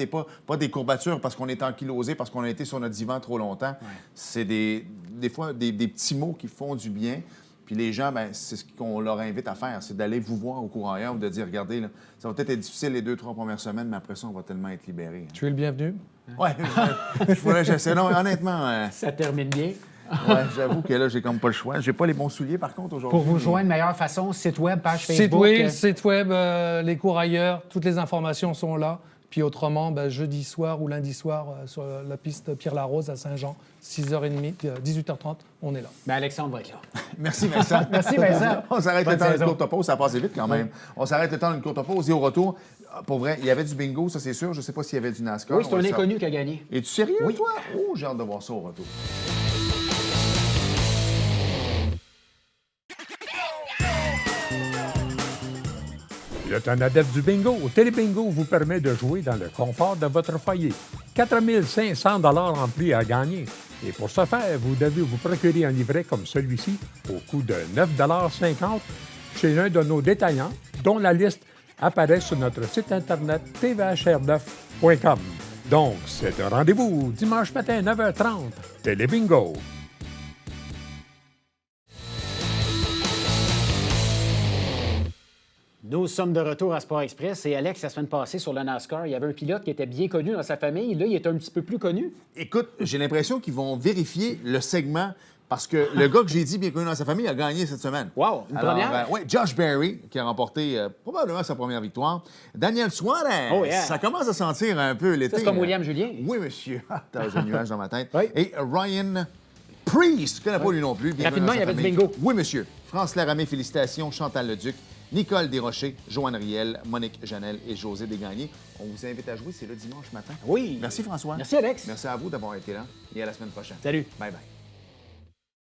pas des courbatures parce qu'on est ankylosé, parce qu'on a été sur notre divan trop longtemps. Ouais. C'est des fois des petits mots qui font du bien. Puis les gens, ben, c'est ce qu'on leur invite à faire, c'est d'aller vous voir au courrier ou de dire, regardez, là, ça va peut-être être difficile les 2-3 premières semaines, mais après ça, on va tellement être libérés. Tu es le bienvenu. Oui, j'essaie. Non, honnêtement... Ça termine bien. Oui, j'avoue que là, j'ai comme pas le choix. J'ai pas les bons souliers, par contre, aujourd'hui. Pour vous joindre, meilleure façon, site web, page Facebook. Site web, les courriers, toutes les informations sont là. Puis autrement, jeudi soir ou lundi soir, sur la piste Pierre-Larose à Saint-Jean, 6h30, 18h30, on est là. Ben Alexandre va être là. Merci, Vincent. Merci, Vincent. On s'arrête Bonne le temps d'une saison. courte pause. Ça a passé vite quand même. On s'arrête le temps d'une courte pause et au retour, pour vrai, il y avait du bingo, ça c'est sûr. Je sais pas s'il y avait du NASCAR. Oui, c'est un inconnu qui a gagné. Es-tu sérieux, Oui. toi? Oh, j'ai hâte de voir ça au retour. Le Tonadette du bingo au Télébingo vous permet de jouer dans le confort de votre foyer. 4 500 $ en prix à gagner. Et pour ce faire, vous devez vous procurer un livret comme celui-ci au coût de 9,50 $ chez un de nos détaillants, dont la liste apparaît sur notre site internet tvhr9.com. Donc, c'est un rendez-vous dimanche matin 9h30. Télébingo. Nous sommes de retour à Sport Express et Alex, la semaine passée sur le NASCAR, il y avait un pilote qui était bien connu dans sa famille. Là, il est un petit peu plus connu. Écoute, j'ai l'impression qu'ils vont vérifier le segment parce que le gars que j'ai dit bien connu dans sa famille a gagné cette semaine. Wow, une première? Oui, Josh Berry, qui a remporté probablement sa première victoire. Daniel Suarez, Oh, yeah. Ça commence à sentir un peu l'été. Ça, c'est comme William Julien. Oui, monsieur. T'as un nuage dans ma tête. Oui. Et Ryan Priest, je ne connais pas lui non plus. Bien Rapidement, connu dans il y sa avait du famille. bingo. Oui, monsieur. France Laramé, félicitations. Chantal Leduc, Nicole Desrochers, Joanne Riel, Monique Janel et José Desgagnés. On vous invite à jouer, c'est le dimanche matin. Oui. Merci, François. Merci, Alex. Merci à vous d'avoir été là et à la semaine prochaine. Salut. Bye-bye.